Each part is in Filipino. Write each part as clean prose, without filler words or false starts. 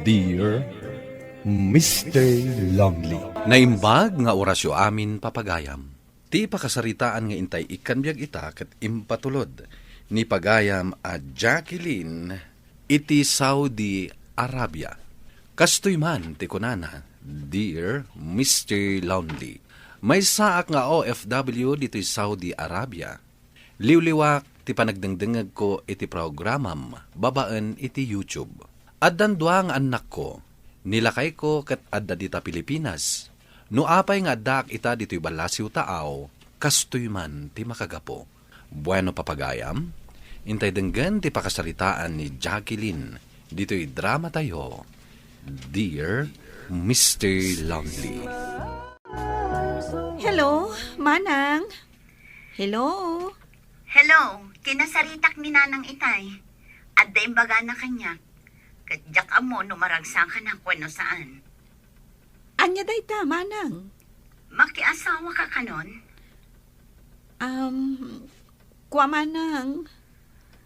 Dear Mr. Lonely. Naimbag nga orasyo amin papagayam. Ti pakasaritaan nga intay ikanbyag ita ket impatulod ni pagayam a Jacqueline iti Saudi Arabia. Kastoy man ti kunana, Dear Mr. Lonely. May saak nga OFW dito'y Saudi Arabia. Liwliwak ti panagdengdengag ko iti programam babaan iti YouTube. Addan duang anak ko, nilakay ko ket adda dita Pilipinas. No apay nga addak ita dito'y balasiw taaw, kastoy man ti makagapo. Bueno papagayam, intay denggan ti pakasaritaan ni Jacqueline, dito'y drama tayo, Dear Mr. Lonely. Hello, Manang. Hello. Hello, kinasaritak ni Nanang Itay. At da imbaga na kanya. Kadyak amo numaragsa ka na kwano saan. Anya day ta, Manang? Makiasawa ka kanon? Kwa Manang.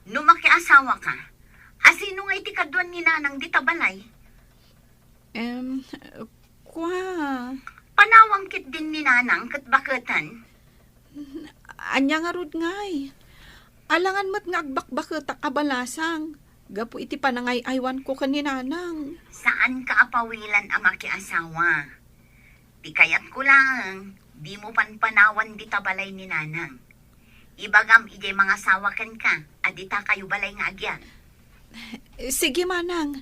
No makiasawa ka, asino nga iti kaduan ni Nanang di tabalay? Kwa. Panawang kit din ni Nanang kat bakatan. Anya nga rod ngay. Alangan mat nga agbakbaketa kabalasang. Gapo iti panangay aywan ko kaninanang. Saan ka apawilan ang makiasawa? Di kayat ko lang, di mo panpanawan di tabalay ni Nanang. Ibagam ijay mga sawakan ka, adita kayo balay nga agyan. Sige, Manang.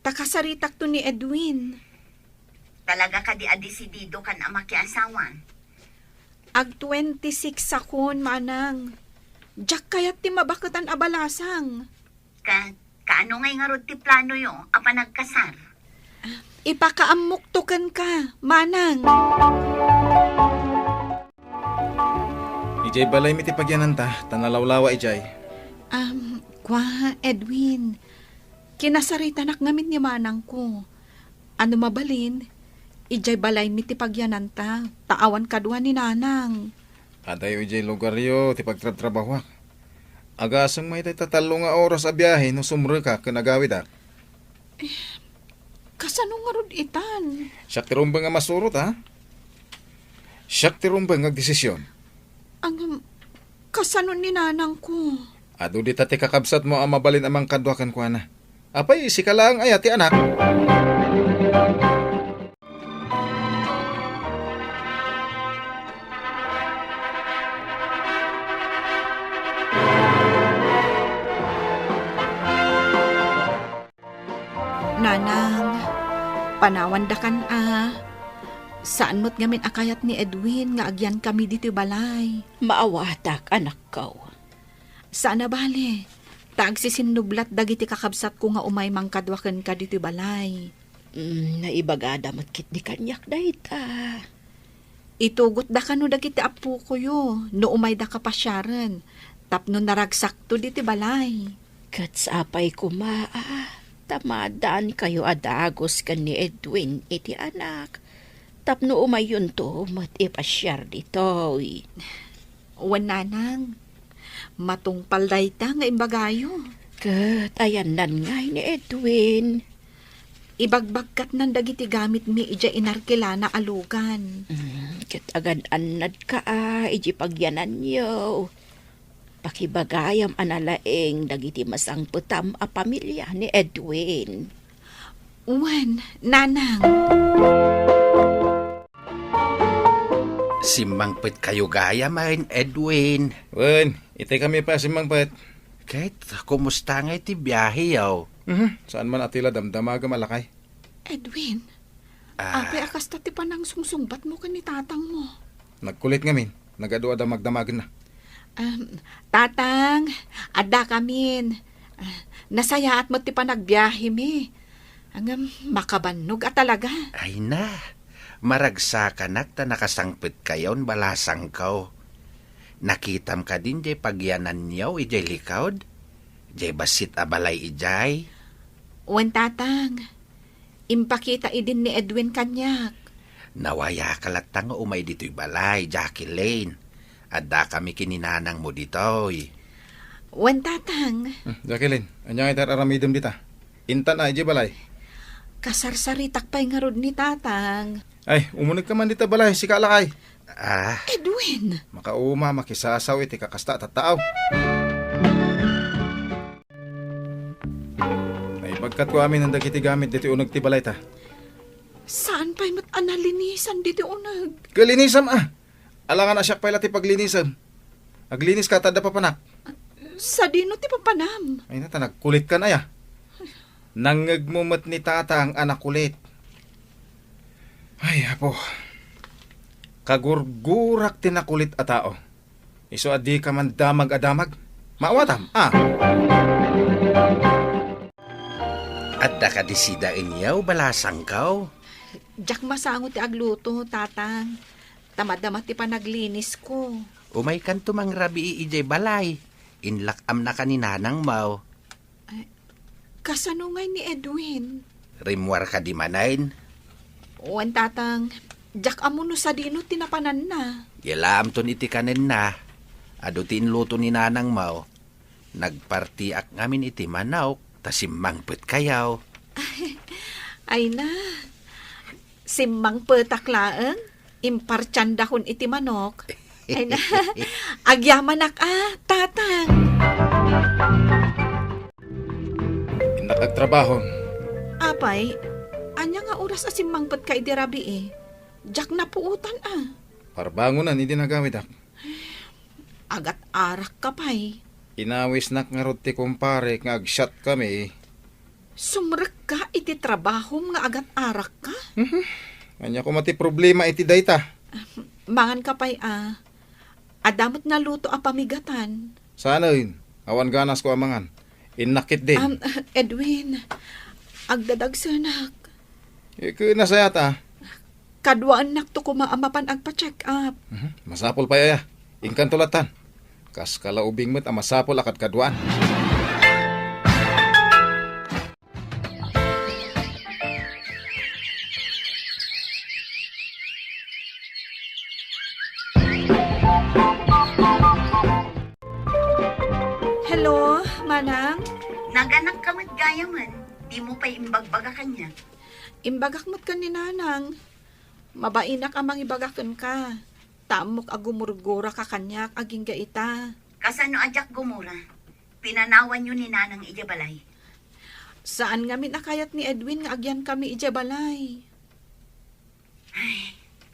Takasaritak to ni Edwin. Talaga ka di adisidido kan ang makiasawa. Ag 26 sakon, Manang. Diyak kayat ti mabakatan abalasang. Kaano ngay nga rod ti plano yo, apa nagkasar? Ipakaamuktukan ka, Manang. Ijay balay miti pagyanan ta, tanalawlawa ijay. Kwa, Edwin. Kinasaritanak ngamin ni Manang ko. Ano mabalin? Ijay balay miti pagyanan ta, taawan kadwa ni Nanang. Adayo ijay lugar yo, ti pagtratrabahwak. Agasang may tatalo nga oras a biyahe no sumre ka kinagawid ak. Kasano nga rod itan? Siyak ti rumbang nga masurot ha? Siyak ti rumbang nga desisyon. Ang kasano ni Nanang ko? Ado di tati kakabsat mo ang mabalin amang kadwakan ko na. Apay, si kalang ay ati anak. Nanang, panawandakan Saan mo't ngamin akayat ni Edwin nga agyan kami dito balay? Maawatak, anak ko. Saan na bale? Taagsisinublat dagiti kakabsat ko nga umay mangkadwakan ka dito balay. Naibagada matkit di kanyak dayta. Itugot da kano dagiti apo ko yo, no umay da kapasyaran. Tapno naragsak to dito balay. Katsapay kuma, tamadaan kayo adagos ka ni Edwin iti anak. Tapno umayon to, matipasyar dito. Wananang, matungpal dayta nga imbagayo. Kat, ayan nan ngay ni Edwin. Ibagbagkat nan dagiti gamit mi ija inarkilana alugan. Kat agad anad ka iji pagyanan yo. Pakibagayam analaeng dagiti masangputam a pamilya ni Edwin. Wan, Nanang. Simangpit kayo gaya main Edwin. Wen, itay kami pa si Mang Pet. Kahit kumusta nga iti biyahe yaw? Saan man atila damdamaga malakay? Edwin, apay akas tati pa nang sungsungbat mo ka ni tatang mo. Nagkulit ngamin, nagado ada magdamagan na. Tatang, ada kamin. Nasaya at mo ti pa nagbiyahe mi. Ang makabanog at talaga. Ay na, maragsa ka nakta nakasangpit kayon balasang kaw. Nakitam ka din jay pagyanan niyaw ijay likawd? Jay basit abalay ijay? Wan tatang, impakita idin ni Edwin kanyak. Nawaya kalatang umay dito'y balay, Jacqueline. Adda kami kininanang mo dito'y. Wan tatang. Jacqueline, anyang itar aramidom dita. Intan na iji balay. Kasarsaritak pa'y nga rod ni tatang. Ay, umunig ka man dita balay, si Kalakay. Edwin, Makauma, makisasaw, iti kakasta at tao. Naibagkat ko amin ang dagiti gamit dito unag ti balay ta. saan pa'y mat analinisan dito unag? Kalinisam Alangan na siya pala ti paglinisan. Aglinis ka, tada pa panak. Sa dino ti papanam. Ay nata, nagkulit ka na ya. Nangagmumat ni tata ang anak kulit. Ay, apo. Kagurgurak tinakulit a tao. Iso adi ka man damag-adamag. Maawatam, At ka disida inyaw balasang kaw. Diyak masangot ti agluto, tatang. Tamad-damat ti panaglinis ko. Umay kan tumang rabi ijay balay. Inlakam na kaninanang mau. Kasanungay ni Edwin. Rimwar ka di manain. Uwan, tatang. Diyak amuno sa dino tinapanan na. Gilaam ton iti kanen na. Ado tinluto ni nanang mau. Nagpartiak ngamin iti manawk. Tasimmangpet kayaw. Ay na. Simmang petak-laeng. Impartsyandahon iti manok. Ay na. Agyamanak tatang. Nakagtrabaho. Apay, anya nga oras asimmang pet ka iti rabi Diyak na puutan Parbangon na, hindi nagawid Agat arak ka pa'y. Inawis nak nga rod ti kumpare nga agshot kami. Sumrek ka iti trabaho nga agat arak ka. Kanya ko mati problema iti dayta. Mangan ka pa'y adamot na luto a pamigatan. Sana yun. Awan ganas ko amangan. Inakit din. Edwin, agdadagsanak. Iko na sayata. Kadwaan nak to kumaamapan agpa-check up. Masapol pa yaya. Ingkan tulatan. Kas kalaubing mo't masapol akad kadwaan. Hello, Manang? Naganak ka mat gaya man. Di mo pa imbagbaga kanya. Imbagak mo't ka ni Nanang. Mabainak amang ibagakan ka. Tamok agumurgura ka kanyak aging gaita. Kasano ajak gumura? Pinanawan yun ni Nanang Ijabalay. Saan nga minakayat ni Edwin nga agyan kami ijabalay?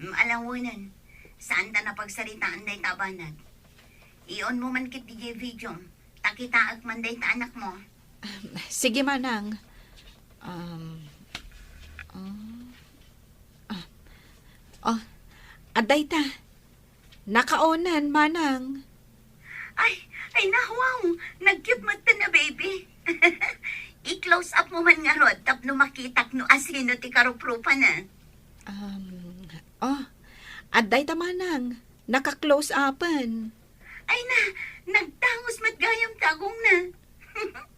Alawanan. Saan ta napagsaritaan day tabanag? Iyon mo man kit DJ video. Takitaag man day ta anak mo. Sige, Manang. Aday ta. Nakaonan, Manang. Ay nahuaw. Nag-cute mata na baby. I-close up mo man nga rod. Tapno makitak no asino ti karuprupa na. Aday ta, Manang. Naka-close upan. Ay na, nagtangos mat gayam tagong na.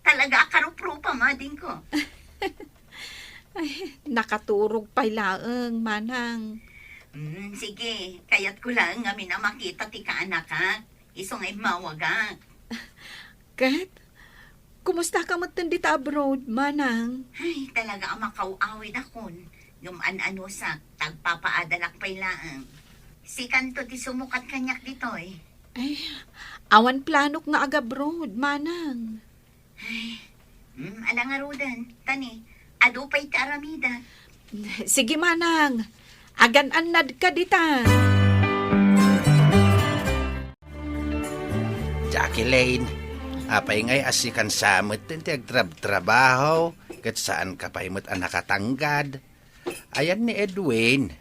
Talaga karuprupa mading ko. Nakaturog pa'y laeng, Manang. Sige, kayat ko lang nga minamakita ti kaanak ka. Isong ay mawagak. Kat, kumusta ka matandi ta abroad, Manang? Ay, talaga ang makauawid akon. Guman-ano sa tagpapaadalak pa'y laang. Si Kanto ti sumukat kanyak dito Ay, awan planok nga agabroad, Manang. Alang arudan, tani, ado pa'y taramida. Sige, Manang. Agan-anad ka dita. Jacqueline, apay ngay asikan samot tinti agtrab-trabaho. Kat saan ka pa'y mo't nakatanggad. Ayan ni Edwin.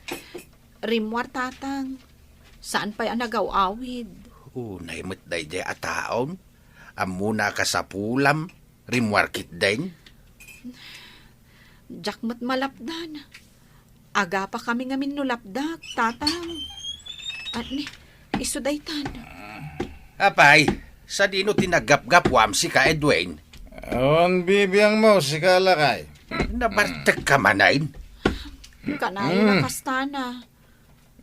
Rimwar, tatang. Saan pa'y nagaw-awid? Naimot day day ataon. Amuna ka sa pulam. Rimwar kit din. Jakmat malapdan. Aga pa kami nga minulapdak, tatang. At ni, isudaytan. Apay, sa dino tinagap-gap wamsi ka Edwin. Awan bibiyang mo, si Kalakay. Nabartag ka manain. Kanayo na kastana.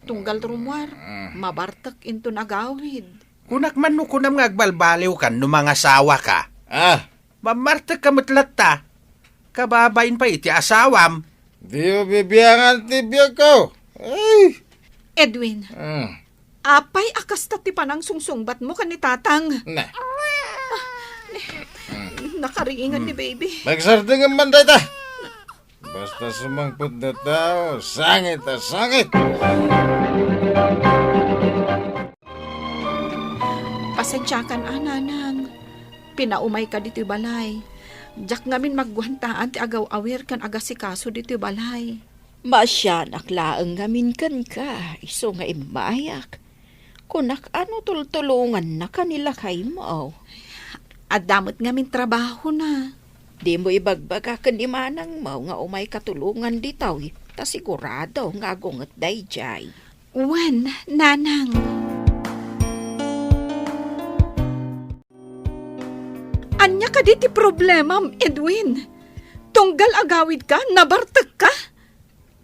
Tunggal rumwar, mabartak into nagawid. Kunak man no kunam nga agbalbaliw kan no mga asawa ka. Mamartag ka matlat ta. Kababayin pa iti asawam. Di mo bibiyangan ti biyag ko. Ay! Edwin, apay akas ta ti panang sungsungbat mo kan ni tatang. Na, Nakariingan ni baby. magsarding ang banday ta. Basta sumangpot na tao, sangit na sangit. Pasensyakan nanang. Pinaumay ka dito balay. Jak ngamin magguhantaan ti agaw-awir kan agasikaso dito balay. Masya naklaang ngamin kan ka, iso nga imayak. Kunak ano tultulungan na kanila kay mo. At damot ngamin trabaho na. Di mo ibagbaga kan di manang mo nga umay katulungan ditaw. Ta sigurado nga gungat dayjay. Wen, nanang. Anya ka di ti problema, Edwin. Tunggal agawid ka, nabartag ka.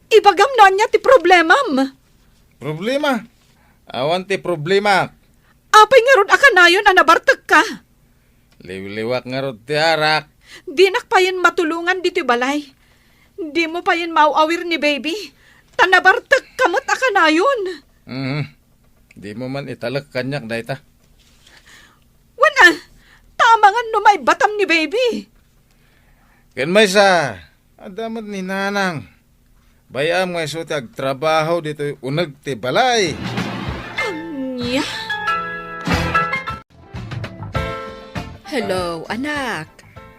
Ibagam na anya ti problema. Problema? Awan ti problema. Apay nga ron akanayon na nabartag ka. Liwliwak nga rod ti arak. Di nakpayin matulungan dito balay. Di mo pa yun mauawir ni baby. Tanabartag kamot akanayon. Di mo man italak kanyak dayta. Wana, tama nga no may batam ni baby. Ken may sa, adamat ni nanang. Bayam nga iso ti agtrabaho dito unag ti balay. Anya? Hello, anak.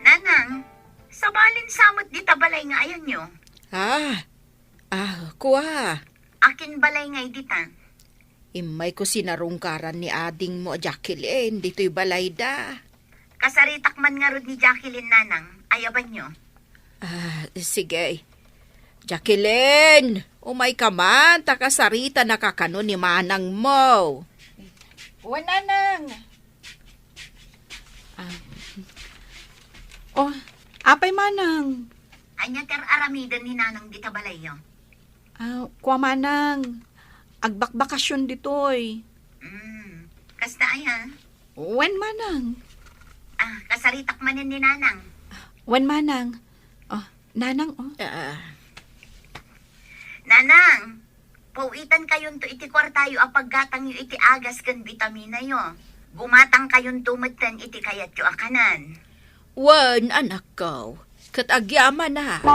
Nanang, sa balin samot di tabalay nga ayon nyo. Kuha. Akin balay nga dita. Imay ko sinarungkaran ni ading mo, Jacqueline. Dito'y balay da. Kasaritak man nga rod ni Jacqueline nanang, ayaban nyo. Sige. Jacqueline, umay ka man, takasarita nakakano ni manang mo. Wananang. Oh, apay manang. Anya ter aramidan ni nanang di tabalay yo. Kuwa manang. Agbakbakasyon ditoy. Kasta ay ha? Wen manang. Kasaritak manin ni nanang. Wen manang. Oh, nanang oh. Nanang, pauitan kayon to iti kwartayo apaggatang yo iti agas kan vitamina yo. Gumatang kayon tumatan iti kayat yo akanan. Wan, anak ko. Katagyaman na.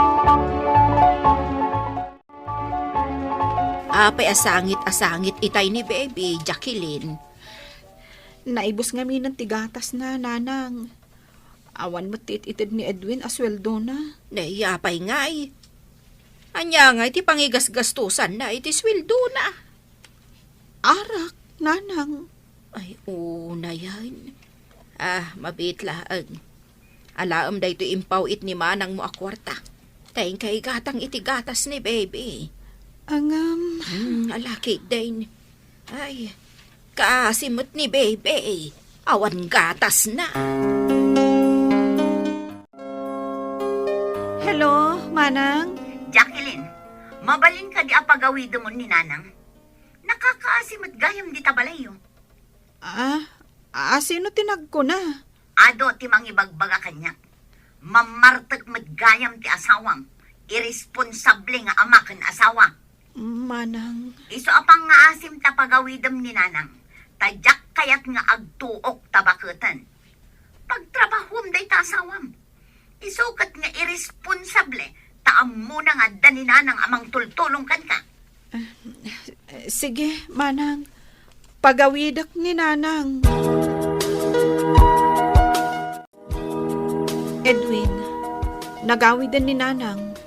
Apay asangit itay ni baby, Jacqueline. Naibos nga mi ng tigatas na, nanang. Awan mo itid ni Edwin asweldo na. Nayapay nga'y. Anya nga iti pangigas-gastusan na iti sweldo na. Arak, nanang. Ay, una yan. Mabitlaan. Alaam da ito impaw it ni manang mo akwarta. Tayong kay gatang iti gatas ni baby. Angam. Alaki din. Ay, kaasimot ni baby. Awan gatas na. Hello, manang. Jacqueline, mabalin ka di apagawido mo ni nanang. Nakakaasim at gayam di tabalay yo. Sino tinag ko na? Ado ti mangibagbaga kanya. Mamartag madgayam ti asawam. Irresponsable nga ama ken asawa. Manang. Iso apang nga asim ta pagawidem ni nanang. Tadyak kayat nga agtuok tabaketan. Pagtrabahom day ta asawam. Isukat nga irresponsable. Taam mo na nga dani nanang amang tultulong kan ka. Sige, manang. Pagawidak ni nanang. Edwin, nagawid din ni nanang.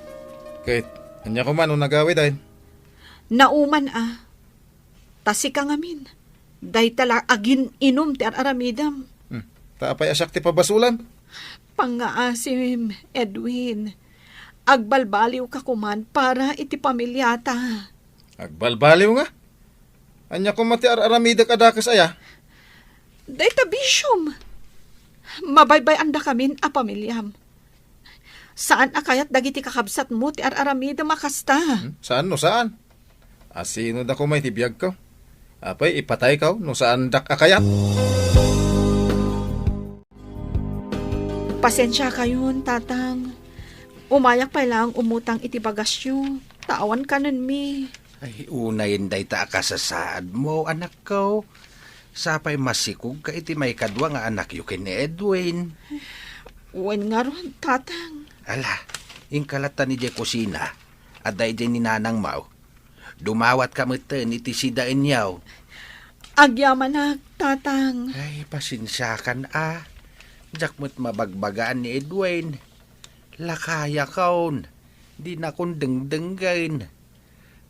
Kahit, anya ko man nagawid ay. Nauman Tasi ka ngamin. Day tala agin inom ti aramidam. Taapay asak ti pabasulan. Pangaasim, Edwin. Agbalbaliw ka kuman para iti pamilyata. Agbalbaliw nga. Anya ko mati aramida kadakas aya. Day tabisyom. Mabaybay anda kamin a pamilyam. Saan akayat dagiti kakabsat mo ti aramida makasta? Saan no saan? Asino da ko may tibiyag ko? Apay ipatay ka no saan dak akayat? Pasensya kayon, tatang. Umayak pa lang umutang iti bagasyo. Tawan ka nun mi. Ay, unayin day ta akasasaad mo, anak ko. Sapay masikog ka iti may kadwa nga anak yu ken ni Edwin. Wen nga ron, tatang. Ala, ingkalata ni Jay kusina. At day Jay ni Nanang Mau. Dumawat ka meten iti sidain yaw. Agyaman na, tatang. Ay, pasensyakan Jak mo't mabagbagaan ni Edwin. Lakaya kaon. Di na kong dengdenggain.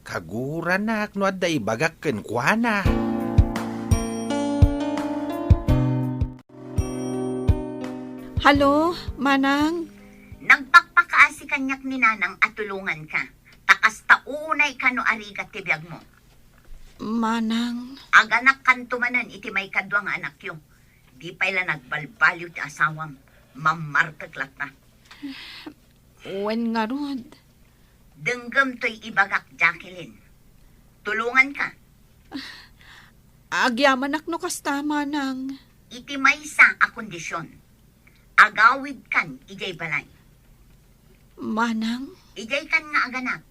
Kagura na no aday bagak ken kuana. Halo, Manang? Nagpakpakaasi kanyak ni Nanang at tulungan ka. Takas taunay ka no arigat ti biyag mo. Manang? Aganak kantumanan iti may kadwa nga anak yo. Di pa ila nagbalbalyo ti asawam. Mamarkaglat na. Wen nga ron. Denggam to'y ibagak, Jacqueline. Tulungan ka. Agyaman no kasta, Manang. Iti maysa a kondisyon. Agawid kan ijay balay. Manang? Ijay kan nga aganak.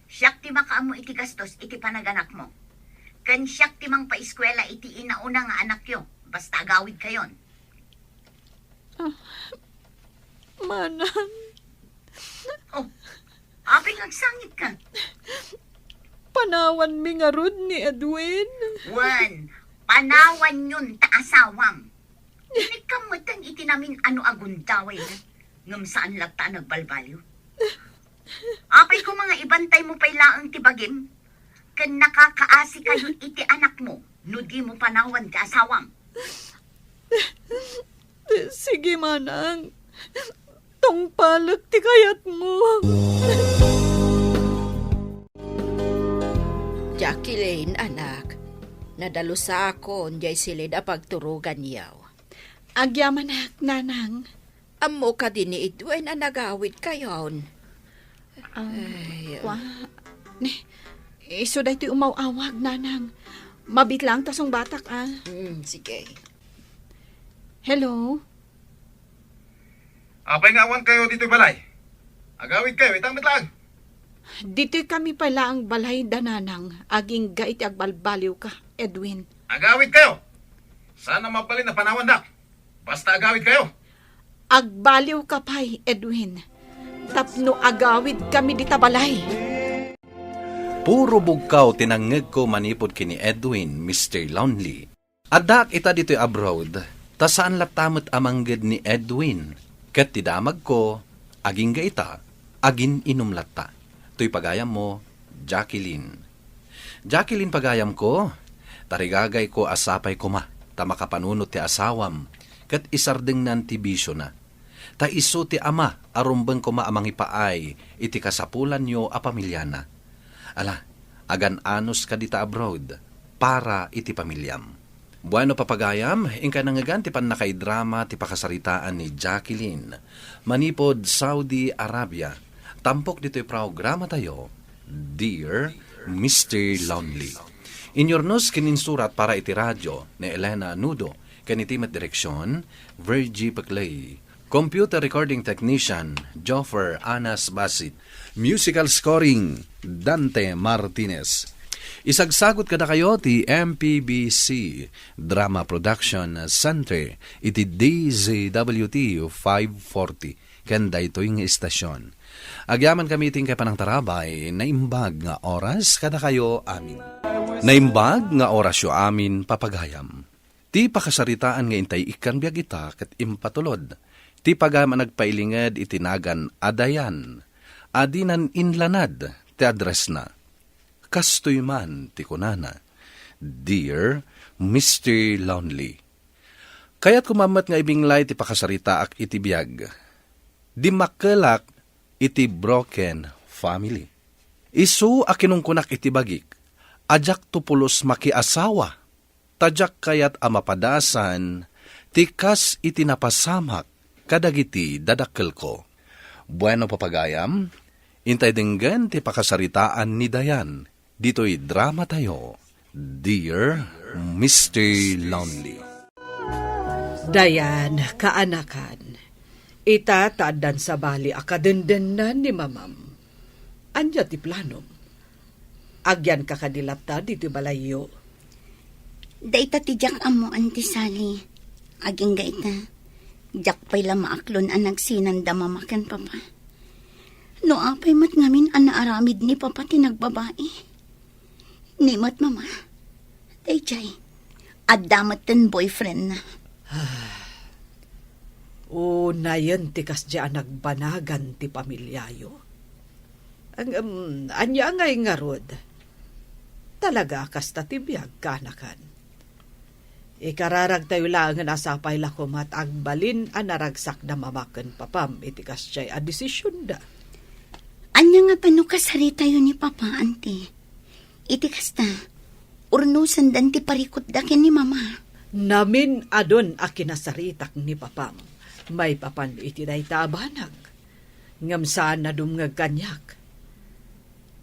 Siyak ti makaamo iti gastos iti panaganak mo. Kan siyak ti mang paiskwela iti inauna nga anak yo. Basta agawid kayon. Manang? Oh, aping agsangit ka. Panawan mi nga ron ni Edwin. Wan, panawan yun ta asawam. Dinig ka matang iti namin ano agundaway na. Ngam saan lagta nagbalbalyo. Apay ko mga ibantay mo pa'y laang tibagim. Kan nakakaasi kayo iti anak mo. No di mo panawan ka asawam. Sige, Manang. Tong palag ti kayat mo. Jacqueline, anak. Nadalo sa akon, jay silid a pagturugan yaw. Agyaman na, Nanang. Amo ka din ni Edwin na nagawid kayon. Kwa? Iso da ito'y umawawag, Nanang. Mabit lang tasong batak, Sige. Hello? Apay nga awan kayo dito'y balay. Agawid kayo, itang mitlag. Dito'y kami pala ang balay da, Nanang. Aging gait agbalbaliw ka, Edwin. Agawid kayo. Sana mapalin na panawan dak. Basta agawid kayo. Agbaliw ka pa'y, Edwin. Tapno agawid kami dita balay. Puro bugkaw tinangeg ko manipod kini Edwin, Mr. Lonely. Adak ita dito'y abroad, ta saan latamot amangged ni Edwin. Ket tidamag ko, aging gaita, agin inumlatta. To'y pagayam mo, Jacqueline. Jacqueline pagayam ko, tarigagay ko asapay ko ma, ta makapanunot ti asawam, ket isardeng nan ti bisyo na. Ta iso ti ama, arumbeng ko maamang ipaay, iti kasapulan nyo a pamilyana. Ala, agan anos ka dita abroad, para iti pamilyam. Bueno papagayam, ingka nangagan ti pan nakaidrama ti pakasaritaan ni Jacqueline. Manipod Saudi Arabia, tampok dito'y programa tayo, Dear Mr. Lonely. Inyornos kininsurat para iti radyo ni Elena Nudo, kanitimat direksyon, Virgie Paclay. Computer recording technician, Joffer Anas Basit. Musical scoring, Dante Martinez. Isagsagot kada kayo ti MPBC Drama Production Center iti DZWT 540 kanda ito'y istasyon. Agyaman kami iting kay panang tarabay na imbag nga oras kada kayo amin. Naimbag nga orasyo amin papagayam. Ti pakasaritaan nga intay ikan biag ita ket impatulod. Ti pagayam nagpailinged itinagan adayan. Adinan inlanad ti address na. Kastoy man ti kunana. Dear Mr. Lonely. Kaya't kumamat nga ibinglay ti pakasarita ak iti biag. Di makelak iti broken family. Isu akinungkunak iti bagik. Ajak tupulos makiasawa. Tajak kayat amapadasan. Tikas iti napasamak. Kadagiti dadakkel ko. Bueno papagayam. Intay dinggan ti pakasaritaan ni Dayan. Dito'y drama tayo. Dear Mr. Lonely. Dayan, kaanakan. Itataadan sa bali akadendenan ni mamam. Anya ti planom. Agyan ka kadilata dito balayo. Daita ti jak amo, Auntie Sally. Aging gaita. Jak pa'y lamaaklon ang nagsinanda mamakan, Papa. No apay mat ngamin ang naaramid ni Papa tinagbabae. Ni mat, Mama. Dayjay. Adamat ten boyfriend na. Na yan ti kasdya nagbanagan ti pamilyayo. Anya ngay nga rod. Talaga kasta ti biyag kanakan. Ikararag tayo lang nga nasapay lakom at agbalin ang naragsak na mamakan papam iti kasdya a desisyon da. Anya nga panukasari tayo ni Papa, Auntie. Iti kasta, urnusan dan ti parikot dakin ni Mama. Namin adon a kinasaritak ni papam. May papan iti day tabanag. Ngam saan na dumngag kanyak.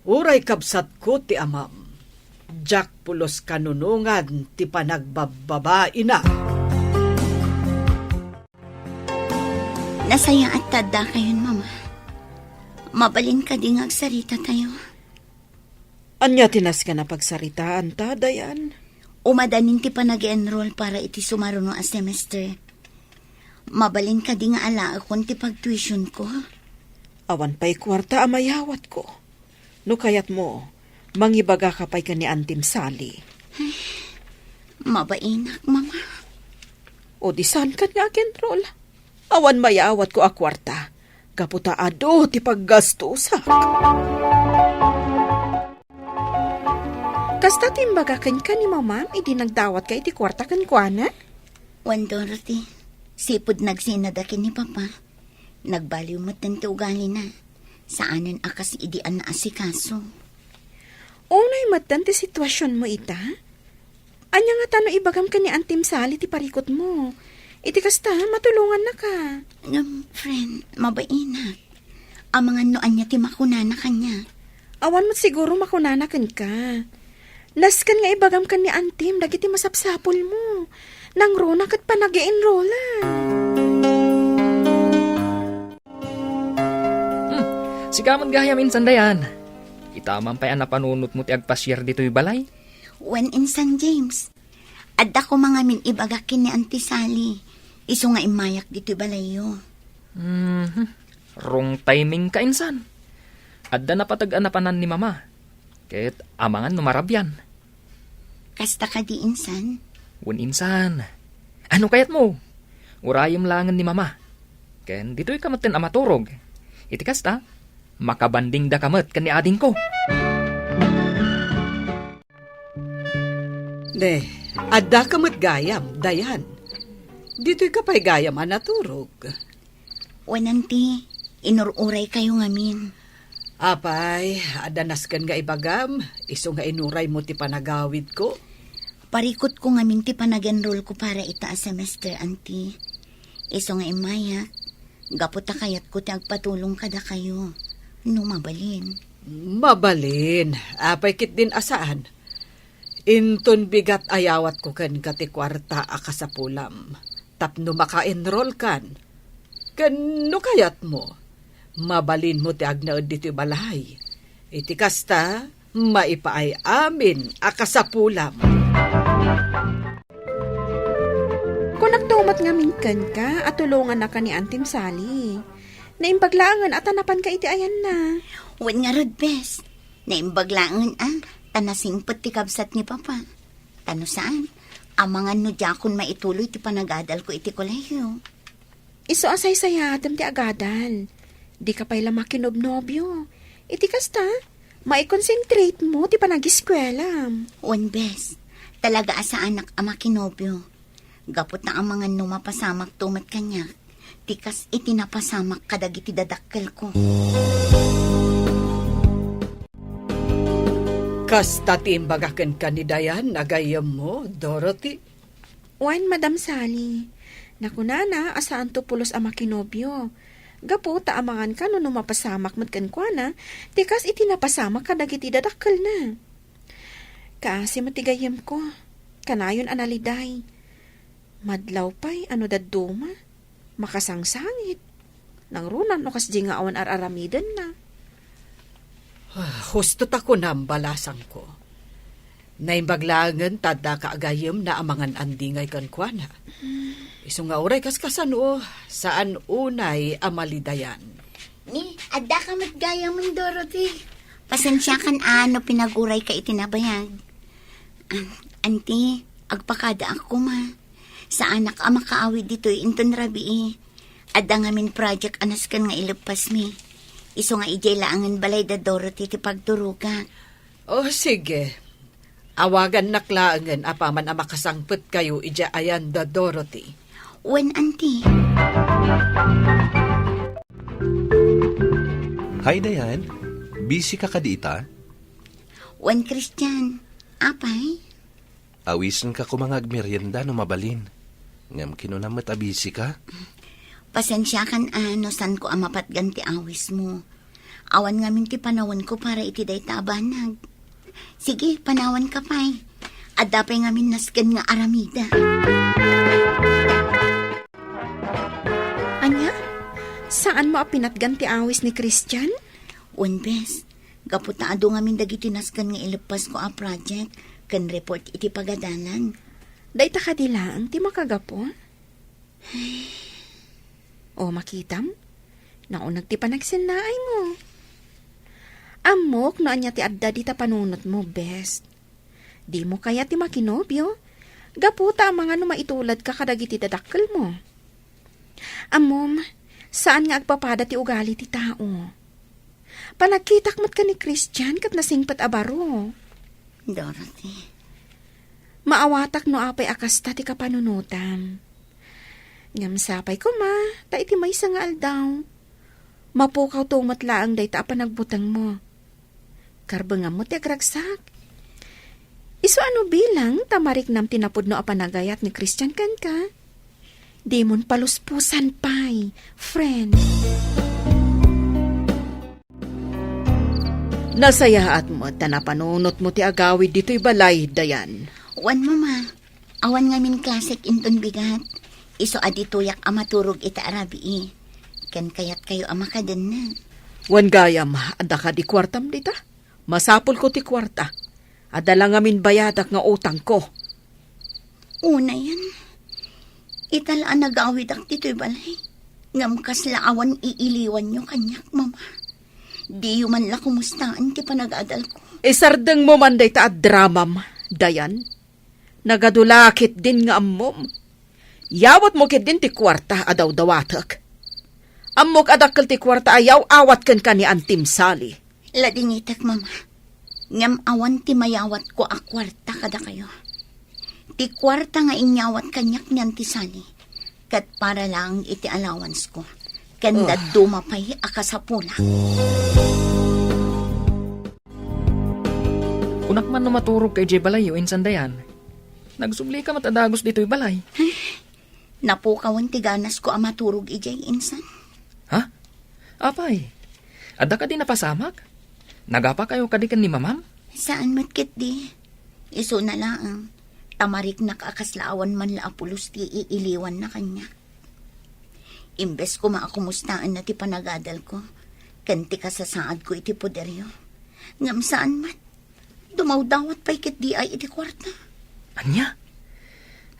Uray kabsat ko ti amam. Jack pulos kanunungan ti panagbababae na. Nasaya at tada kayon, Mama. Mabalin ka ding agsarita tayo. Anya tinas ka na pagsaritaan ta, Dayan? Umadanin ti pa nag-enroll para iti sumaruno a semester. Mabalin ka di nga ala akong ti pag-tuition ko. Awan pa'y kwarta amayawat ko. No kayat mo, mangibaga ka pa'y ka ni Antim Sally. Mabainak, Mama. O di saan ka nga kenrol? Awan mayawat ko a kwarta. Kaputa ado ti paggastusak. Kasta timbaga ken ka ni Mama, idi nagdawat ka iti kwarta ken kuana? Wan Dorothy, sipod nagsinadakin ni Papa. Nagbaliw mo tante ugali na. Saanan akas idian na asikaso. Unay matan ti sitwasyon mo ita? Anya nga tano ibagam ka ni Antim Sally ti parikot mo. Iti kasta, matulungan na ka. Friend, mabainak. Amangan noan niya ti makunana kanya. Awan mo siguro makunanakan ka. Naskan nga ibagam ka ni Antim, dagiti masapsapol mo. Nang rona kat pa nag-enrollan. Sigamon gaya minsan dayan. Itamang pa'y napanunot mo ti agpasyar dito'y balay. When in San James, adda ko mga min ibagakin ni Auntie Sally. Iso nga imayak dito'y balayo. Wrong timing ka insan. Adda na patag-anapanan ni Mama. Ket amangan numarabyan. Kasta ka di insan? Wen insan. Ano kayat mo? Urayom langan ni Mama. Ken dito'y kamaten amaturog. Iti kasta, makabanding da kamat kan ni ading ko. De, adda ka gayam, Dayan. Dito'y kapay gayam anaturog. Wen Auntie, inururay kayo ngamin. Apay, adanaskan nga ibagam, iso nga inuray mo ti panagawid ko. Parikot ko ngamin ti panag-enroll ko para itaas semester, Auntie. Iso nga imayak, gaputa kayat ko ti agpatulong kada kayo. No mabalin. Mabalin, apay kit din asaan. Inton bigat ayawat ko ken kati kwarta akasapulam. Tapno maka-enroll kan. Ken no kayat mo. Mabalin mo ti agnaod dito balay. Iti kasta, maipaay amin akasapulam. Kung nagtumat nga minkan ka, at tulungan na ka ni Antim Sally. Naimbaglaangan at tanapan ka iti ayan na. Wen nga rod bes. Naimbaglaangan tanasingpot ti kabsat ni Papa. Tano saan? Amangan no jakon maituloy ti panagadal ko iti kolehiyo. Iso asay sayatam ti agadal. Di ka pa'y makinobnobyo. Iti kasta, maikonsentrate mo ti panag-eskwela. Wen bes. Talaga asa anak ama kinobyo. Gapot na amangan no mapasamak tumat kanya. Tikas itinapasamak kadagiti dadakkel ko. Kasta timbagaken ka ni Dayan, nagayam mo, Dorothy. Wan, Madam Sally. Nakunana, asaan to pulos ama kinobyo. Gapo, taamangan ka no mapasamak matkankwana, tikas itinapasamak kadagiti dadakkel na. Kasi matigayam ko, kanayon analiday. Madlaw pa'y ano daduma, makasangsangit. Nang runan no kas di nga awan ar-aramiden na. Husto ta ko na ang balasang ko. Naimbaglangan tada kaagayem na amangan andingay kan kuana. Iso nga oray kaskasan o, saan unay amalidayan. Ni, adda ka matgaya mong Dorothy. Pasensya kan ano pinaguray ka itinabayag. Auntie, agpakada ako ma. Sa anak ama kaawid dito inton rabi. Adda ngamin project anas kan nga ilepas mi. Iso nga ijay laangan balay da Dorothy ti pagturuga. Oh, sige. Awagan naklaangan apaman ang makasangpet kayo ija ayan da Dorothy. When, auntie? Hi, Dayan. Busy ka kadita? When, Christian? Apay? Awisan ka kumangag merienda no mabalin. Ngam kinunamot abisi ka? Pasensya kan ano san ko amapat ganti awis mo. Awan ngamin ti panawan ko para iti day tabanag. Sige, panawan ka pa'y. Adapay ngamin nasken nga aramida. Anya? Saan mo pinatgan ti awis ni Christian? Wen bes, gaputaado ngamin dagiti nasken nga ilepas ko a project kan report iti pagadalan. Day ta kadilaan ti makagapo? O makitam? Naunag ti panagsinnaay mo. Amok no anya ti adda di ta panunot mo, best. Di mo kaya ti makinobyo. Gaputa ang mga no maitulad ka kadagiti dadakkel mo. Amom, saan nga agpapada ti ugali ti tao? Panagkitak mo't ka ni Christian kat nasingpat abaro. Dorothy. Maawatak no apay akasta ti kapanunutam. Ngam sapay ko ma, ta iti may sangal daw. Mapukaw tumat laang day ta panagbutang mo. Karbangam mo ti agragsak. Iso ano bilang tamarik nam tinapod no apanagayat ni Christian kan ka? Di mon paluspusan pay, friend. Nasayaat mo at tanapanunot mo ti agawid dito'y balay, Dayan. Wan mo ma, awan ngamin klasik inton bigat. Iso adituyak amaturog ita arabi. Ken kayat kayo amakaden na. Wan gayam, ada ka di kwartam dita. Masapol ko ti kwarta. Ada lang amin bayadak nga utang ko. Una yan. Italaan nagawid ak dito'y balay. Ngam kaslaawan iiliwan nyo kanyak, mama. Di man la kumustaan ti panag-adal ko. Isardeng mo man day ta at dramam, Dayan. Nagadulakit din nga ammom. Yawat mo kit din ti kwarta adaw dawatak. Ammok adakkel ti kwarta ayaw awat ken ka ni Antim Sally. Ladingitak, mama. Ngam awan ti mayawat ko a kwarta kada kayo. Ti kwarta nga inyawat kanyak niyan ti Sally. Kat para lang iti allowance ko. Kanda dumapay akasapula. Kunak man no maturog kay Jay Balayo insan Dayan. Nagsubli ka matadagos dito'y balay. Napukawan ti ganas ko amaturog ijay insan. Ha? Apay, ada ka di napasamak? Nagapa kayo kadikan ni mamam? Saan matkit di? Iso na lang. Tamarik nakakaslaawan man la apulos ti iiliwan na kanya. Imbes ko maakumustaan na ti panagadal ko, kanti kasasaad ko iti poderyo. Ngam saan man, dumawdawat pa ikit di ay iti kwarta. Anya?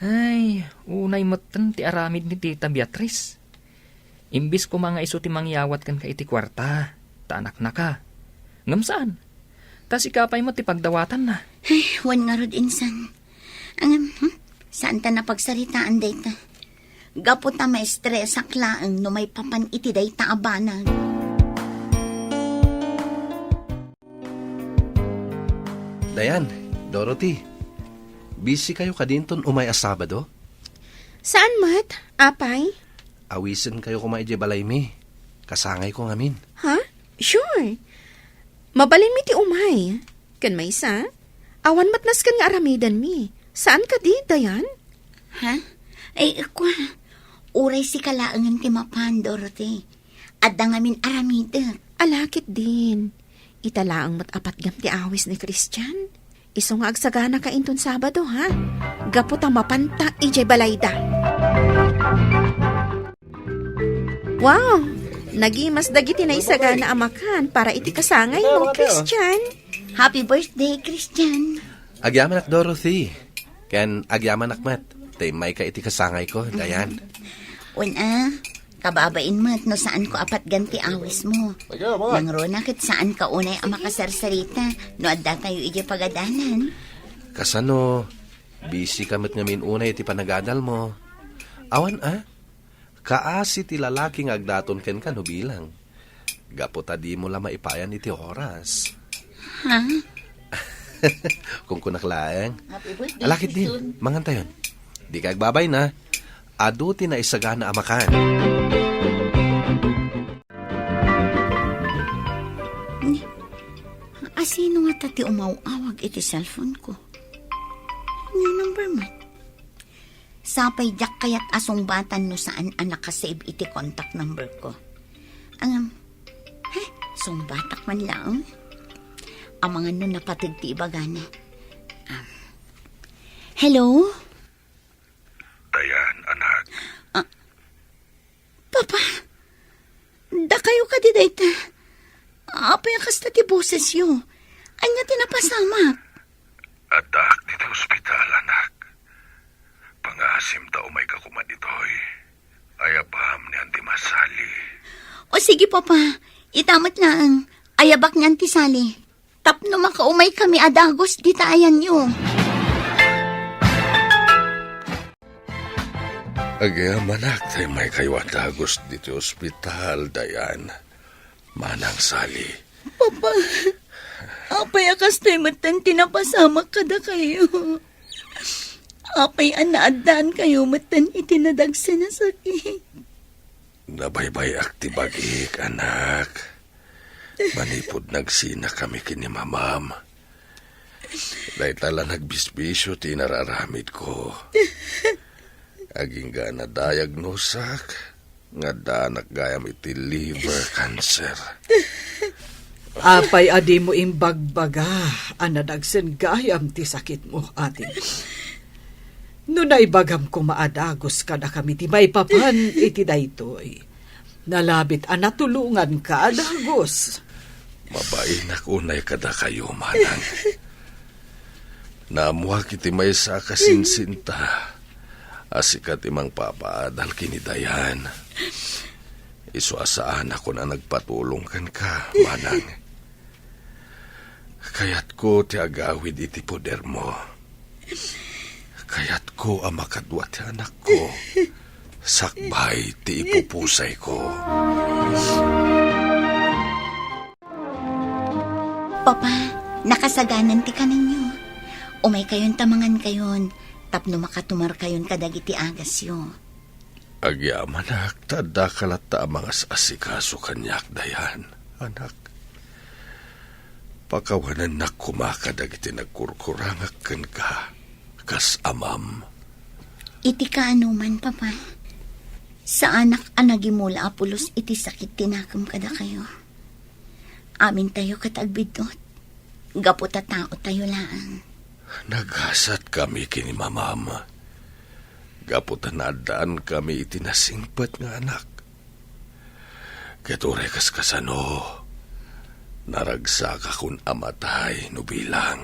Ay, unay matan ti aramid ni Tita Beatrice. Imbis ko mga iso ti mangyawat kan ka iti kwarta, taanak na ka. Ngam saan? Tas ikapay mo ti pagdawatan na. Ay, wan nga rod insan. Saan ta napagsaritaan day ta? Gapo ta maestres sa klaang no may papan iti day ta abanag. Dayan, Dorothy. Busy kayo kadinton umay a Sabado? Saan mat? Apay? Awisin kayo kumaidya balay mi. Kasangay ko ngamin. Ha? Sure. Mabalin mi ti umay. Kan may isa? Awan matnas kan nga aramidan mi. Saan ka di, Dayan? Ha? Ay, kwa. Uray si kalaangan ti mapan, Dorothy. Adda ngamin aramida. Alakit din. Italaang matapat gam ti awis ni Christian. Iso nga agsagana ka inton Sabado, ha? Gaputa mapanta ijay balayda. Wow! Nagimas dagiti na isaga na amakan para iti kasangay mo, Christian. Happy birthday, Christian. Agyaman ak Dorothy. Ken agyaman ak Matt. Tay may ka iti kasangay ko, Dayan. Una, kababain mo at no saan ko apat ganti awis mo. Nang rona kat saan ka unay ang makasarsarita no adda tayo iti pagadanan. Kasano, busy kamit ngamin unay iti panagadal mo. Awan kaasi ti lalaking agdaton ken ka no bilang. Gapo di mo la maipayan iti oras. Ha? Kung kunaklaeng. Happy birthday, Alakit Christian. din, mangantayon. Di ka agbabay na. Aduti na isagana amakan. Asino nga tati umawawag iti cellphone ko? New number mo. Sapay jak kayat asong batan no saan ang nakasave iti contact number ko. Sumbatak man lang. Ang mga nun napatid ti ibagana. Hello? Dayan, anak. Papa? Da kayo ka di dayta. Apay kasta ti boses yo. Anya tinapasamak. Adak dito ospital, anak. Pangasim ta umay ka kumaditoy. Ayabam ni Auntie Masali. O sige, Papa. Itamat lang. Ayabak niyan ti Sally. Tapno makaumay kami adagos di taayan nyo. Agayam, anak, tayo may kayo adagos dito ospital, Dayan. Manang Sali. Papa, apay akas tayo matan tinapasamak kada kayo. Apay anaadaan kayo matan itinadagsa na sakit. Nabaybay aktibagik, anak. Manipod nagsina kami kini mamam. Dahil tala nagbisbisyo tinararamid ko. Aging ga na diagnosak nga danak gayam iti liver cancer. Apay adi mo imbagbaga, anadagsen gayam ti sakit mo, ate. No naibagam ko maadagos ka na kami ti may papan iti daytoy. Nalabit anatulungan ka adagos. Mabain unay kada kayo, manang. Namuhak iti may sa kasinsinta. Asikat imang papaadal kinidayan. Isuasaan ako na nagpatulong kan ka, manang. Kayat ko ti agawid iti poder mo. Kayat ko ang makadwa ti anak ko. Sakbay ti ipupusay ko. Papa, nakasaganan ti kaninyo. Umay kayon tamangan kayon. Tapno makatumar kayon kadagiti agas yo. Agyam, anak, tada kalata mga asikaso kanyak, Dayan, anak. Pakawanan na kumakadagiti nagkurkurangak kan ka, kas amam. Iti ka anuman, Papa. Sa anak anagimula apulos iti sakit tinakam kada kayo. Amin tayo katagbidot. Gaputa tao tayo lang. Naghasat kami kini mamam. Gaputan na daan kami itinasingpat nga anak. Ketore kas kasano. Naragsak akong amatay no bilang.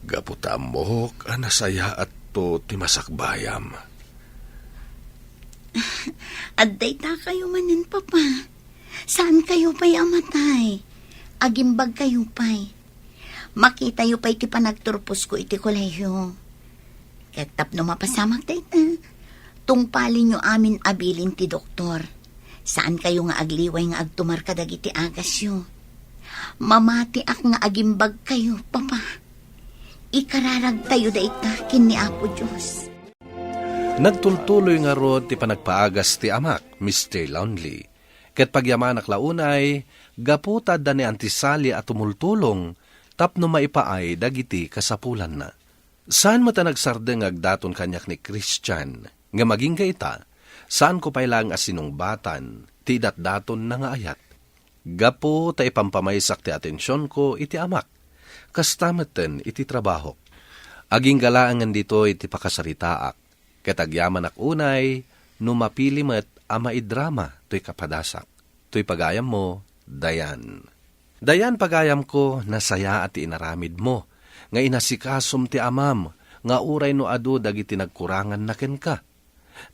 Gaputa amok anasaya at to timasakbayam. Adday ta kayo manin, Papa. Saan kayo pa'y amatay? Agimbag kayo pa'y. Makita yu pa'y ti panagturpos ko iti kolehiyo. Ketap no mapasamak dayta. Tungpalin nyo amin abilin ti doktor. Saan kayo nga agliway nga agtumar kadagiti agas yu. Mamati ak nga agimbag kayo, Papa. Ikararag tayo dayta kin ni Apo Diyos. Nagtultuloy nga rod ti panagpaagas ti amak, Mr. Lonely. Ket pagyamanak launay, gaputad da ni Auntie Sally at tumultulong, tapno maipaay dagiti kasapulan na. Saan mo ta nagsardeng agdaton kanyak ni Christian, nga maging kaita, saan ko pailang asinungbatan, ti datdaton na nga ayat. Gapo ta ipampamaysak ti atensyon ko iti amak, kastameten iti trabaho. Aging galaangan dito iti pakasaritaak, katagyaman ak unay, numapili met maidrama to'y kapadasak. To'y pagayam mo, Dayan. Dayan pagayam ko nasaya at inaramid mo, nga inasikasom ti amam, nga uray no adu dagiti nagkurangan na ken ka.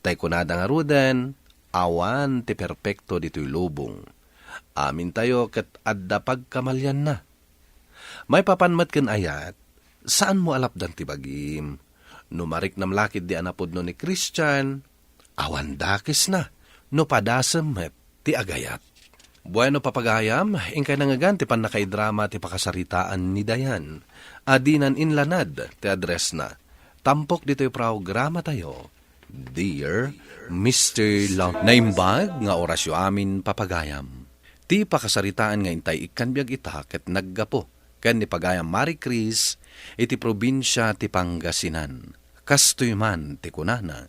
Tay kunada nga ruden, awan ti perpekto dito'y lubong. Amin tayo ket adda pagkamalyan na. May papanmat ken ayat, saan mo alapdan ti bagim? Numarik namlakid di anapod no ni Christian, awan dakis na, no padasemet ti agayat. Bueno papagayam, ingkay nangagan ti panakaidrama ti pakasaritaan ni Dayan. Adinan inlanad ti address na. Tampok dito'y programa tayo. Dear Mr. Long. Naimbag nga orasyo amin papagayam. Ti pakasaritaan nga intay ikanbiag ita ket naggapo. Ken ni pagayam Marie Chris iti probinsya ti Pangasinan. Kastoy man ti kunana.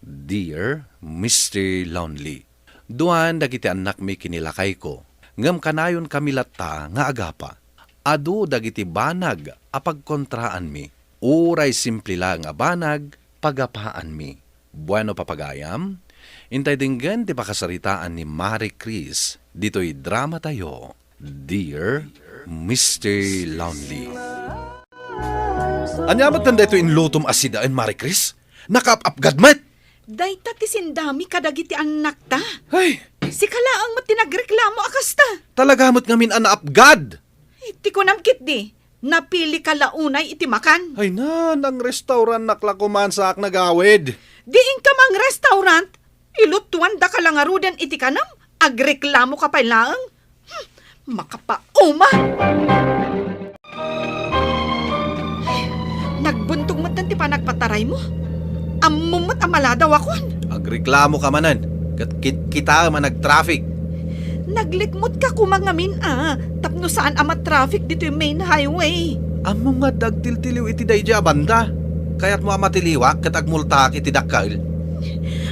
Dear Mr. Lonely. Duan dagiti anak mi kinilakay ko. Ngam kanayon kami latta nga agapa. Adu dagiti banag apagkontraan mi. Uray simple lang nga banag pagapaan mi. Bueno papagayam, intay dinggan ti pakasaritaan ni Marie Chris. Dito'y drama tayo. Dear Mr. Lonely. Anyamat tanda ito inlutom asida en Marie Chris? Nakapapgad met! Day ta ti sindami kadagiti anak ta. Ay, Si kalaang mo tinagreklamo akas ta. talagamot ngamin anaapgad! Iti ko namkit di. Napili ka launay iti makan. Ay na, nang restaurant naklakuman sa ak nagawid. Diing ka mang restaurant. Ilutuan da ka lang aruden iti kanam. Agreklamo ka pa lang. Makapauma. Nagbuntong mo ti panagpataray mo. Amumot amaladaw akon. Agreklamo ka manan, kat kita man nag-traffic. Naglikmot ka kumangamin tapno saan amat traffic dito yung main highway. Amo nga dagtiltiliw iti dayja banda. Kaya't mo amatiliwak kat agmulta iti dakal.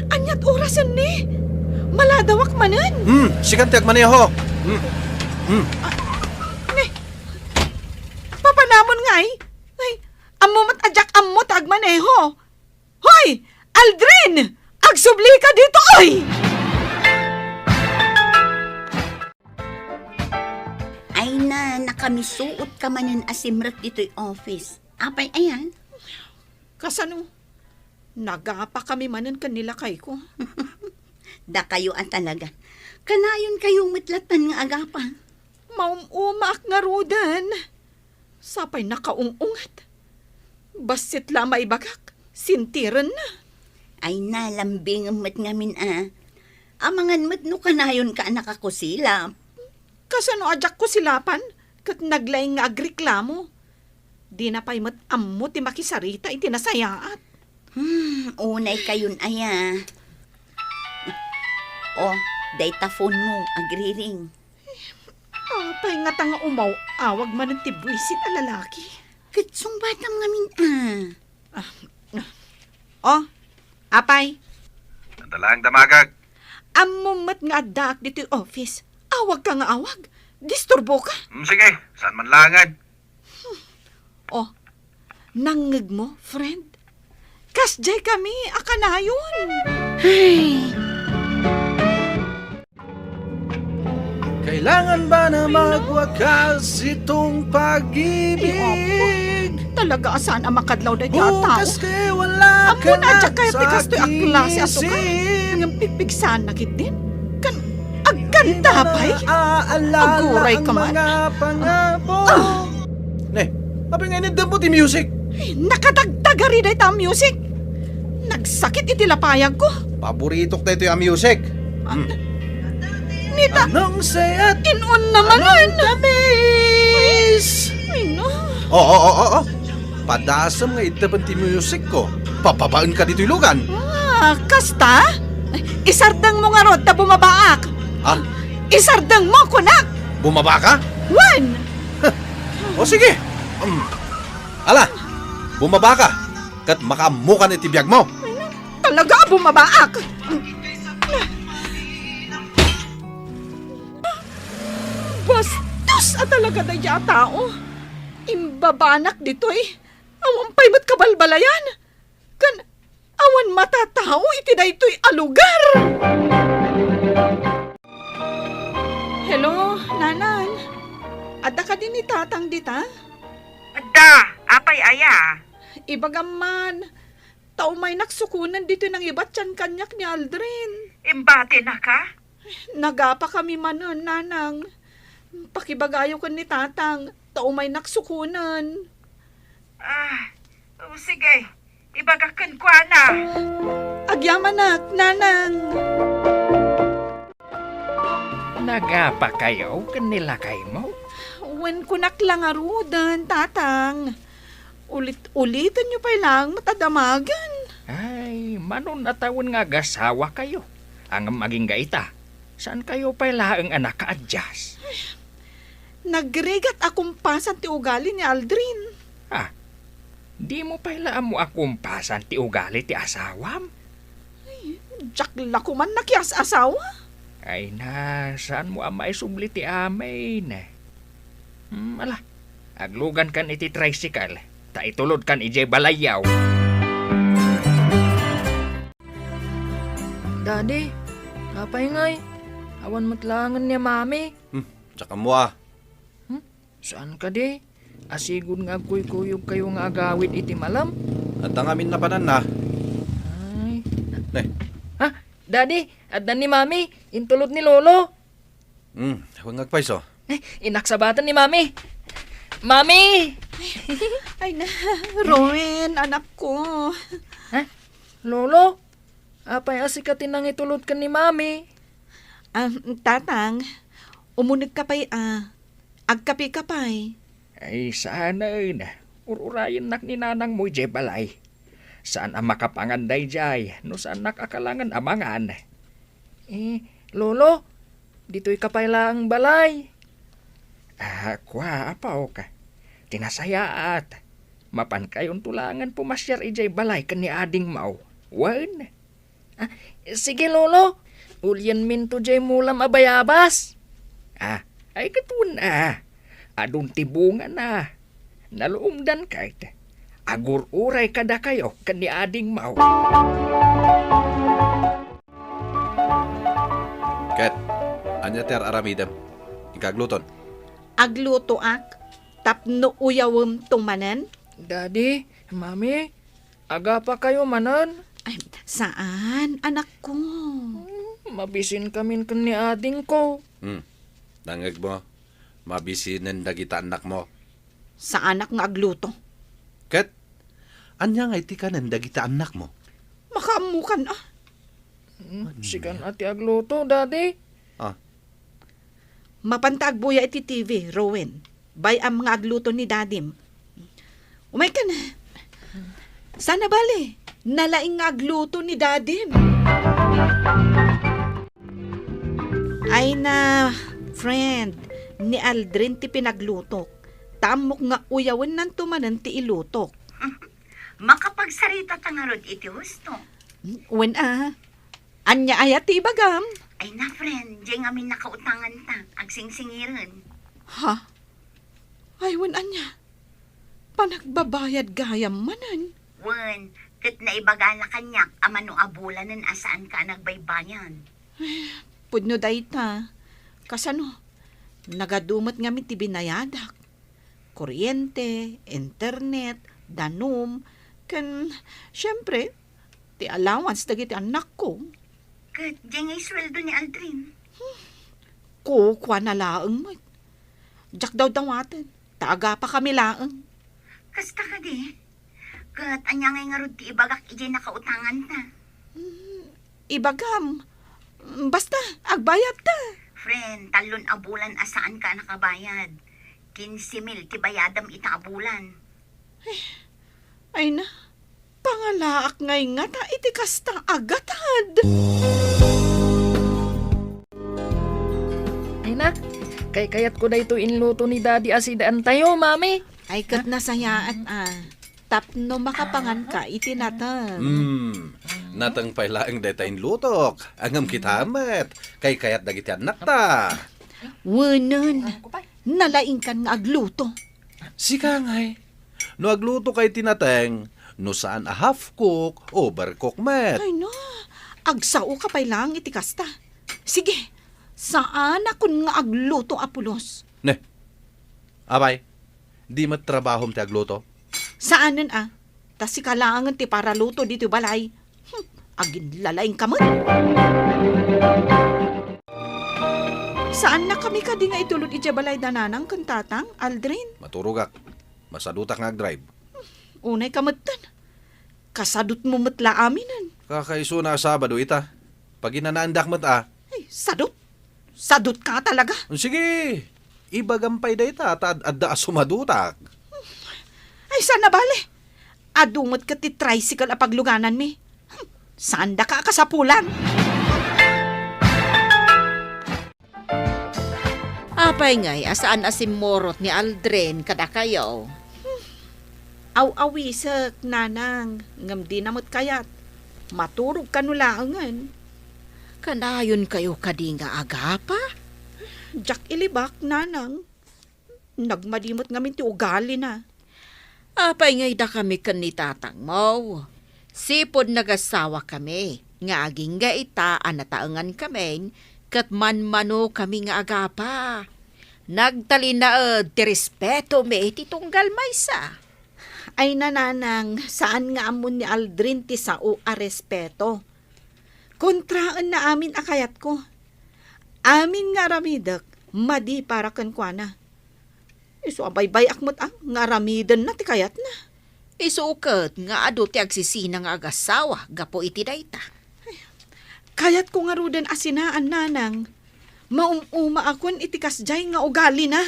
Anyat orasan ni. Maladawak manan. Sikan ti agmaneho. Papanamon ngay. Ay, amumot ajak amot agmaneho. Hoy! Aldrin! Agsubli ka dito, oy! Ay na, nakamisuot ka manin asimrat dito'y office. Apay, ayan. Kasano? Nagapa kami manan kanila kay ko. Da kayo ang talaga. Kanayon kayong mitlatan nga agapa. Maumumak nga rudan. Sapay nakaungungat. Basit lamay bagak. Sintiran na. Ay na, lambing ang mat ngamin Amangan mat no kanayon ka anak ako sila. Kasano ajak ko silapan? Kat naglayng nga agreklamo. Di na pa'y mat ammo ti makisarita iti nasayaat. Unay kayon aya. Oh, data phone mo, agriring. Apay nga tanga umaw, awag man ang tibwisit a lalaki. Katsong batam ngamin Oh, apay, Nandalang damagag. amumat nga adak dito yung office. Awag ka nga awag. Disturbo ka. Sige, saan man langan? Oh, nangig mo, friend. Kasjay kami, akanayon. Kailangan ba na magwakas itong pag-ibig? Talaga asan ang makadlaw na tao? Bukas kay wala Amo ka na na dyan kaya sa tikas to'y aking aklase ato ka. isip. Ang pipigsan na kit din. Agkantapay. Aalala Aguray ang ka man. mga pangako. Ne, sabi nga nindam ti music. Nakadagdaga rin ito ang music. Nagsakit itilapayag ko. Paborito ko ito yung music. Nita, Anong sayat? inon naman. Tamis! Ay, no. Oo. Padasam nga ito ti music ko. Papabaan ka dito ilugan. Kasta? Isardang mo nga rod ta bumabaak. Ah, Isardang mo, kunak. bumaba ka? One. O sige. Ala, bumaba ka. Kat makamukan iti biyag mo. Talaga bumabaak. Bastos at talaga na ya tao. Imbabanak dito'y. Awan pa'y mat kabalbalayan. Kan, awan matatao iti na ito'y alugar. Lolo, nanan. Adda ka din ni tatang dita? Adda, apay aya. Ibagaman. Tao may naksukunan dito ng iba't tiyan kanyak ni Aldrin. Imbate na ka? Nagapa kami manon, nanang. Pakibagayo ko ni tatang. Tao may naksukunan. Sige. Ibagakan ko na. Agyamanak, nanang. Nagapa kayo kanila kay mo? Wen kunak lang arudan, tatang. Ulit-ulitan nyo pa lang matadamagan. Ay, manon atawon nga gasawa kayo. Ang maging gaita. Saan kayo pala ang anak ka-adjust? Nagregat akong pasan ti ugali ni Aldrin. Di mo pala mo akumpasan ti ugali ti asawam? Jakla ko man nakias asawa. Ay na, saan mo amay subli ti amin? Ala, aglugan kan iti tricycle. Ta itulod kan ijay balayaw. Daddy, kapay ngay. Awan matlangan niya mami. Tsaka mo ah. Saan ka di? Asigod nga kuy-kuyog kayo nga agawid iti malam. At ang amin na panan na. Ay. Ne. Daddy, addan ni mami. Intulod ni lolo. Huwag ngagpaiso. Inaksabatan ni mami. Mami! Ay na, Rowen, anak ko. Lolo? Apay asikatin nang itulod ka ni mami. Tatang, umunig ka pa'y agkapi ka pa'y. Ay, sana na. Ururayin nak ni nanang mo, jay balay. Saan ang makapanganday jay? No saan nakakalangan amangan? Lolo, dito'y kapayla ang balay. Kwa, apaw ka. Tinasayaat. Mapan kayon tulangan pumasyar ijay balay kani ading mau. Wan? Sige, Lolo. Ulyan minto jay mulam abayabas. Ay katun adun tibungan na. Naluumdan kahit. Agur-uray kada kayo kani ading mau. Kat, anya ter aramidam. Ikagluton. Agluto ak, tapno uyawem tumanen. Daddy, mami, aga pa kayo manan. Ay, saan, anak ko? Mabisin kamin kani ading ko. Nangag mo, mabisinan dagita anak mo. Sa anak nga agluto. Kat, anya nga iti ka ng dagita anak mo. Makaamukan Sigan ati agluto, Daddy. Mapantag buya iti TV, Rowen. Bay ang mga agluto ni Dadim. Umay ka na. Sana bali, nalaing nga agluto ni Dadim. Ay na, friend, ni Aldrin ti pinaglutok. Tamok nga uyawan ng tumanan ti ilutok. Makapagsarita tangarod iti husto. Wen anya ayat ti bagam. Ay na, friend, diyan amin nakautangan ta, agsingsingiran. Ha? Ay, wen anya. Panagbabayad gayam manan. Wen, kat na ibagala kanyak, amano abulanan asaan ka nagbaybayan. Pudno dayta. Kasano, nagadumot nga ti binayadak. Kuryente, internet, danom, kan, syempre, ti allowance dagiti anak ko. Kat diyan ay sweldo ni Aldrin. Kukwa na laang mo. Jak daw dawaten. Taaga pa kami laang. Kasta ka di. Kat anya ngay nga rod ti ibagak ijay nakautangan ta. Ibagam. Basta, agbayad ta. Friend, talon abulan asaan ka nakabayad. 15,000 ti bayadam ita abulan. Ay na, pangalaak ngay nga ta iti kasta agatad. Ay na, kayat ko na ito inluto ni Daddy asidaan tayo, mami. Ay kat nasayaan tapno makapangan ka itinatan. Natang pailaang daytayin lutok. Angam kitamet. Kayat dagiti anak ta. Wanan, nalaing kan nga agluto. Sika ngay. No agluto kay tinateng, no saan a half cook, overcook met. Ay no, agsao ka pa lang iti kasta. Sige, Saan akon nga agluto apulos? Ne, abay, di matrabahom ti agluto. Saanan Tas si kalangan ti para luto dito balay. Agin lalaing kamot. Saan na kami kadi nga itulod iti balay dananang kantatang, Aldrin? Maturugak, masadutak nga drive. Unay kamutan. Kasadot mo matla aminan. Kakaiso na Sabado ita. Pag inanandak mo't Ay, sadot. Sadot ka talaga. Sige, ibagampay da ita at adda sumadutak. Ay, sana bale. Adumot ka ti tricycle a pagluganan mi. Saan da ka kasapulan? Apay ngay, asaan asimorot ni Aldrin kada kayo? Aw-awisak, nanang. Ngam di namot kayat. Maturog ka nulaangan. Kanayon kayo kadi nga agapa? Jak ilibak, nanang. Nagmadimot ngamin ti ugali na. Apay ngay da kami kanitatang mo. Sipod nagasawa kami. Nga aging nga ita anataangan kami. Kat manmano kami nga agapa. Nagtali na ti respeto me iti tunggal maysa. Ay nananang, saan nga amon ni Aldrin ti sao a respeto? Kontraan na amin akayat ko. Amin nga ramidak, madi para kankwana. Iso abay-bay akmot nga ramidan na ti kayat na. Isukat nga ado ti agsisina nga agasawa, gapo iti dayta. Kayat ko nga rudan asinaan nanang. Maumuma akon itikas jay nga ugali na.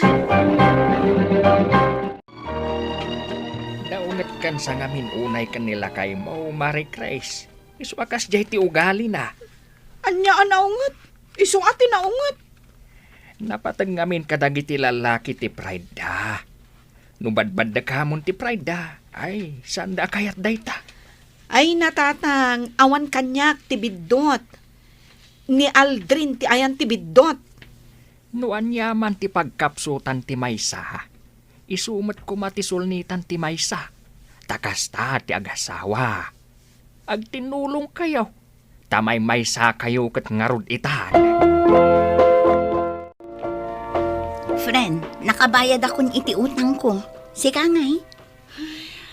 Daungat kan sa ngamin unay kanila kay mo, Marie Grace. Isuakas jay ti ugali na. Anya anaungat. Iso ati naungat. Napatag ngamin kadagiti lalaki ti pride da. Nubadbad da kamon ti pride da. Ay, saan da kayat dayta? Ay natatang, awan kanyak ti biddot. Ni Aldrin ti ayan ti biddot. Nuan yaman ti pagkapsutan ti maysa. Isumat ko matisulnitan ti maysa. Takasta ti agasawa. Agtinulong kayo. Tamay maysa kayo kat ngarud itan. Friend, nakabayad akong iti utang ko. Sika ngay.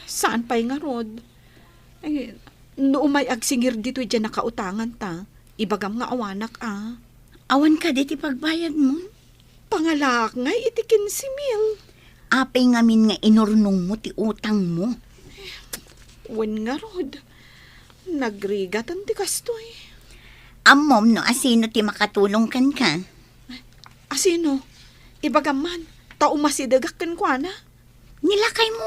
Saan pa'y nga rod? Ay, noong may agsingir dito dyan nakautangan ta, ibagam nga awanak Awan ka diti pagbayad mo. Pangalak ngay iti 15,000. Apay ngamin nga inurnong mo ti utang mo. Wen nga rod. Nagrigatan ti kastoy. Ammom no asino ti makatulong kan ka. Asino? Ibagam man, tao masidagak kan kwa na. Nilakay mo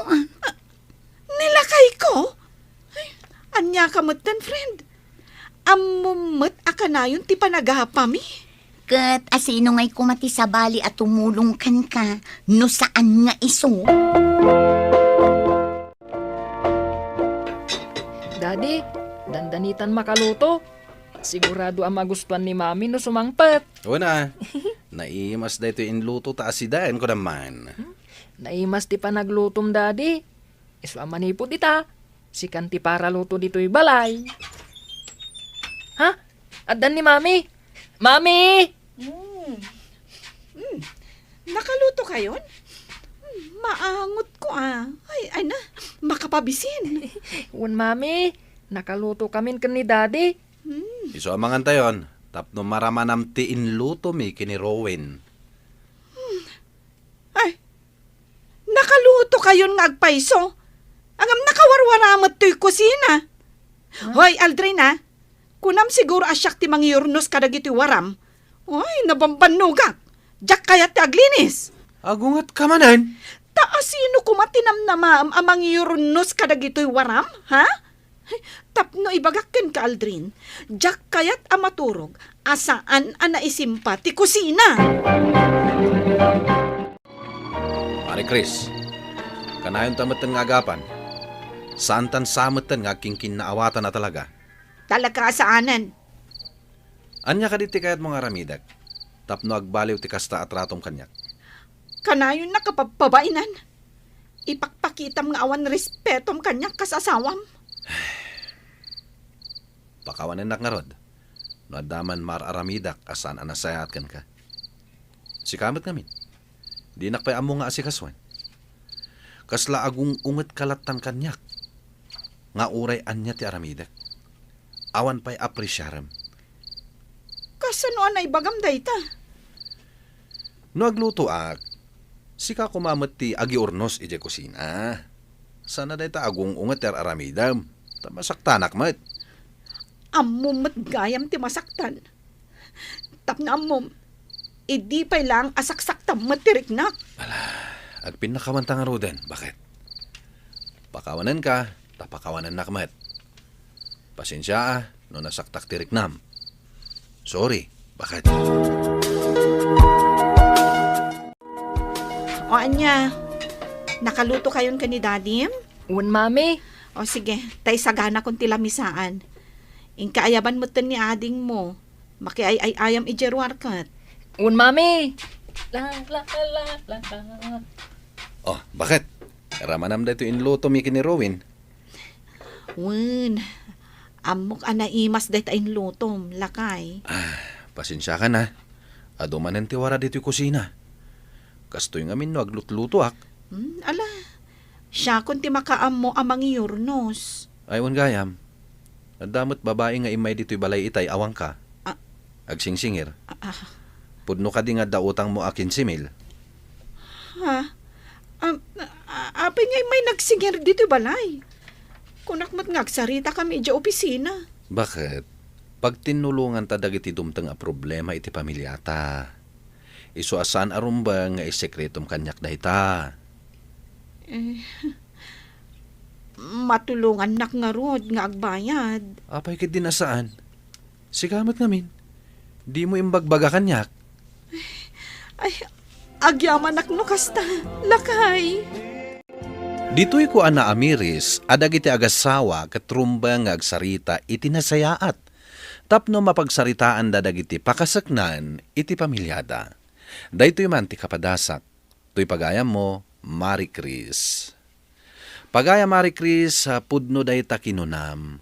Nilakay ko? Ay, anya kamutan, friend. Amumot akanayon ti panagapami. Kat asino ngay kumati sa bali at tumulong kan ka, no saan nga iso? Daddy, dandanitan makaluto. Sigurado ang magustuhan ni Mami no sumangpet. O na, naimas da ito inluto ta asidayan ko naman. Naimas ti panaglutom, Daddy. Isu manipod ita. Si kanti para luto dito'y balay. Ha? Adan ni Mami? Mami! Nakaluto kayon? Maangot ko Ay na, makapabisin. Wan, Mami. Nakaluto kami kan ni Daddy. Iso amangan tayon, tapno maramanam ti inluto mi kini Rowan. Ay, nakaluto kayon nga agpaiso. Angam nakawarwaramot to'y kusina. Hoy, Aldrin kunam siguro asyak ti mangyurnos kadag ito'y waram. Ay, nabambanugak. Diyak kaya ti aglinis. Agungat ka manan. Taasino kumatinam na maam amang yurnos kadag ito'y waram, ha? Tapno ibagakken ka, Aldrin. Diyak kayat amaturog, asaan anaisimpa ti kusina. Pare Chris, kanayon tamatan nga agapan. Saan tan samatan nga kingkin na awatan na talaga? Talaga asaanan. Anya ka diti kayat mga ramidak. Tapno agbaliw ti kasta at ratong kanyak. Kanayon na kapapabainan. Ipakpakitam nga awan respetom kanyak kasasawam. Pakawanan nak nga rod. No adaman mararamidak asan anasayat kan ka. Sikamat ngamin. Di nakpay amo nga asikaswan. Kasla agung unget kalatan kanyak. Nga uray anya ti aramidak. Awan pa'y aprisyaram. Kasano anay bagam dayta? No agluto sika kumamat ti agi urnos ije kusina. Sana dayta agung unget ti aramidam. Tamasaktanak mat. Ammom mat gayam ti masaktan. Tapno ammom, idi pa'y lang asaksak mat ti riknak. Agpin na kamantang arudan. Bakit? Pakawanan ka, tapakawanan na kamat. Pasensya no nasaktak tirik nam. Sorry, bakit? O anya, nakaluto kayon ka ni Dadim? Un, mami. O sige, tay sagana kong tilamisaan. Inkaayaban mo ni ading mo. Makiay-ayam ijerwarkat. Un, mami. La. Oh, bakit? Ramanam da ito inluto mi kinirowin. Wen, amok anaimas dahit ayin lutom, lakay. Pasensya ka na. Adumanan ti wara dito yung kusina. Kastoy ngamin no aglutluto Ala, siya kung ti makaam mo amang iurnos. Aywan gayam. Nadamot babae nga imay dito'y balay itay awang ka. Agsingsingir. Pudno ka di nga dautang mo akin simil. Ha? Apay ngay may nagsingir dito balay. Kunakmat ngagsarita kami dya opisina. Bakit? Pag tinulungan ta dagiti dumtang a problema iti pamilyata. Iso asan arumba nga isekretom kanyak dahita. Matulungan nak nga rod nga agbayad. Apay kit din asaan? Sigamat namin. Di mo imbagbaga kanyak. Ay, agyaman nak no kasta. Lakay. Dito'y ko ana amiris, adag iti agasawa katrumba nga agsarita iti nasayaat. Tapno mapagsaritaan dadag iti pakasaknan iti pamilyada. Daytoy man ti kapadasak. To'y pagayam mo, Marie Chris. Pagaya Marie Chris, pudno dayta kinunam.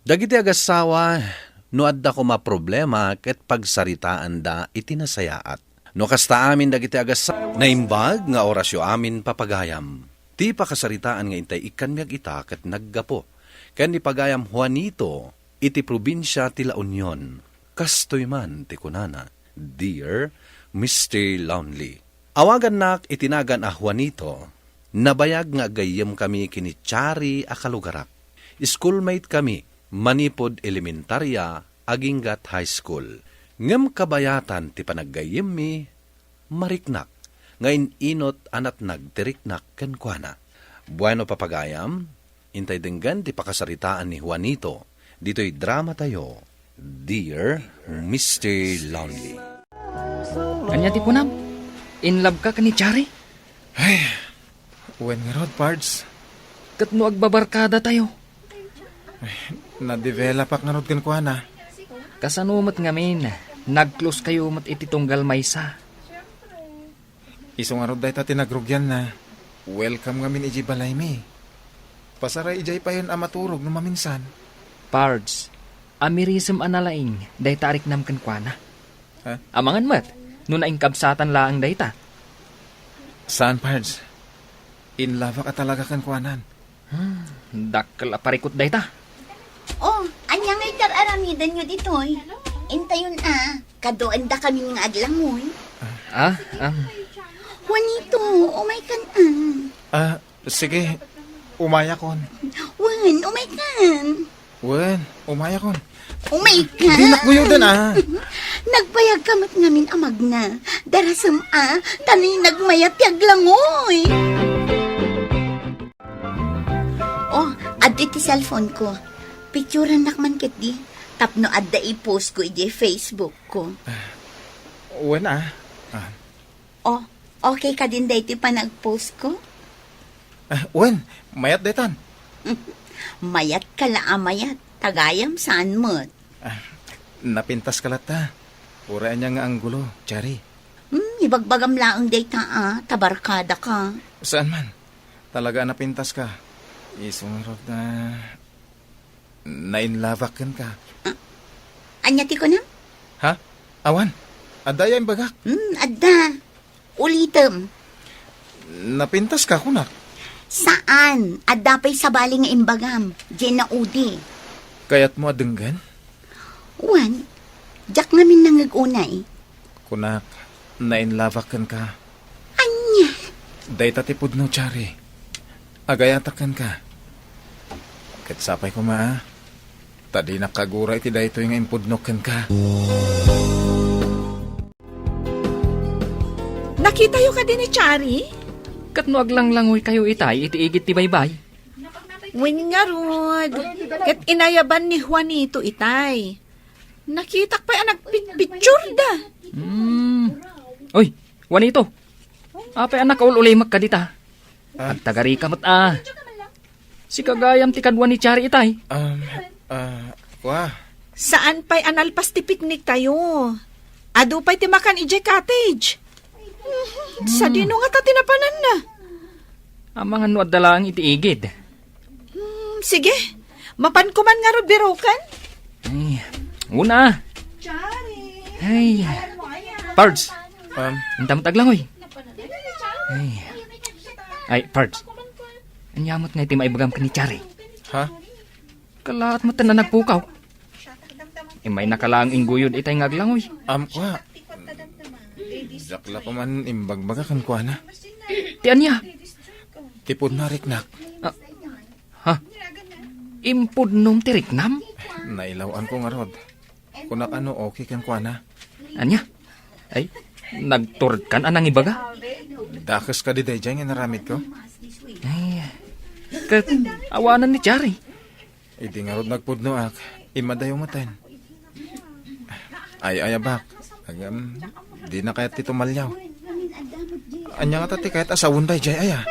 Dagiti agasawa, no adda ko maproblema ket pagsaritaan da iti nasayaat. No kasta amin dagiti agasawa, naimbag nga orasyo amin papagayam. Ti pakasaritaan nga intay ikanmyag ita ket naggapo. Ken ni pagayam Juanito, iti probinsya ti La Union. Kastoy man ti kunana, Dear Mr. Lonely. Awagan nak itinagan a Juanito, nabayag nga gayem kami kini Chari a kalugarak. Schoolmate kami, manipod elementarya, aginggat high school. Ngem kabayatan ti panaggayem mi, mariknak. Ngayon inot anat nagtiriknak kenkwana. Bueno papagayam, intay denggan ti pakasaritaan ni Juanito. Dito'y drama tayo, Dear Mr. Lonely. Anya ti punam? In love ka ni Chari? Ay, when nga rod, pards. Kat no agbabarkada tayo. Na-develop nga rod kan kuha na. Kasanumat ngamin, nag-close kayo mat iti tunggal maysa. Iso nga rod dahita tinagrugyan na. Welcome ngamin iji balay mi. Pasaray ijay pa yun amaturog no maminsan. Pards, amirism analaing, dahi tarik nam kenkwana. Ha? Amangan mat, nuna kabsatan laang dayta. Saan, Pards? In love ka talaga kan kuanan. Dakkel aparikot dayta. Oh, anya nga itar aramidan nyo ditoy. Intayon kadoan da kami nga aglangoy. Juanito, umay kan Sige, umaya kon. Wen, umay kan. Wen, umaya kon. Umay kan. Di nakbuyudan Nagbayag kamat ngamin amag na. Darasam tanay nagmayat yaglangoy. Oh, addi ti cellphone ko. Picturean nakman ket di. Tapno adda i-post ko iti Facebook ko. Wen Oh, okay ka din dahi ti pa nag-post ko? Wen, mayat detan. Mayat ka mayat. Tagayam saan mo't? Napintas ka lata. Ura niya nga ang gulo, Chari. Ibagbagam laang data tabarkada ka. Saan man? Talaga napintas ka. Isungarod na... Nainlavakan ka. Anyati ko na? Ha? Awan, adaya yung bagak. Adda. Ulitem. Napintas ka, kunak. Saan? Adda pa'y sabali nga imbagam. Diyan na udi. Kayat mo adenggan? Wan, jak ngamin nangagunay. Kunak, nainlavakan ka. Anya? Day tatipod no, Chari. Agayatakan ka. Katsapay ko maa. Tadi nakagura iti da ito yung impudnokan ka. Nakita yo ka din ni Chari? Kat no aglang-langoy kayo itay, iti-igit ti baybay. Win nga rod. Kat inayaban ni Juanito itay. Nakita pa ang nagpicture da. Oy, Juanito. Apay anak ululay magkadita. At tagari ka mat Si kagayam ti kadwa ni Chari itay. Wah. Saan pa'y analpas ti picnic tayo? Ado pa'y ti makan ije cottage. Sa dino nga ta tinapanan na. Ang mga nuad dalang iti-igid. Sige, mapan ko man nga rod birokan. Ay, una. Ay, Pards. Intamot aglangoy. Ay, Pards. Anyamot nga iti maibagam ka ni Chari. Ha? Kalahat mo na nagpukaw. May nakalaang ingguyod itay ngaglangoy. Kwa. Jakla pa man imbagbagakan kwa na. Ti anya? Tipod na riknak. Ha? Impud nung tiriknam? Nailawan ko nga rod. Kunak ano okay kan kwa na. Anya? Ay, nagturd kan anang ibaga? Dakas ka di day dyan nga naramid ko. Ay, kat awanan ni Chari. Idi nga rod nagpudno ak. Imadayo matan. Ay ayabak. Agam, di na kayat tito malyaw. Anya nga tati kayat asawon day jay aya.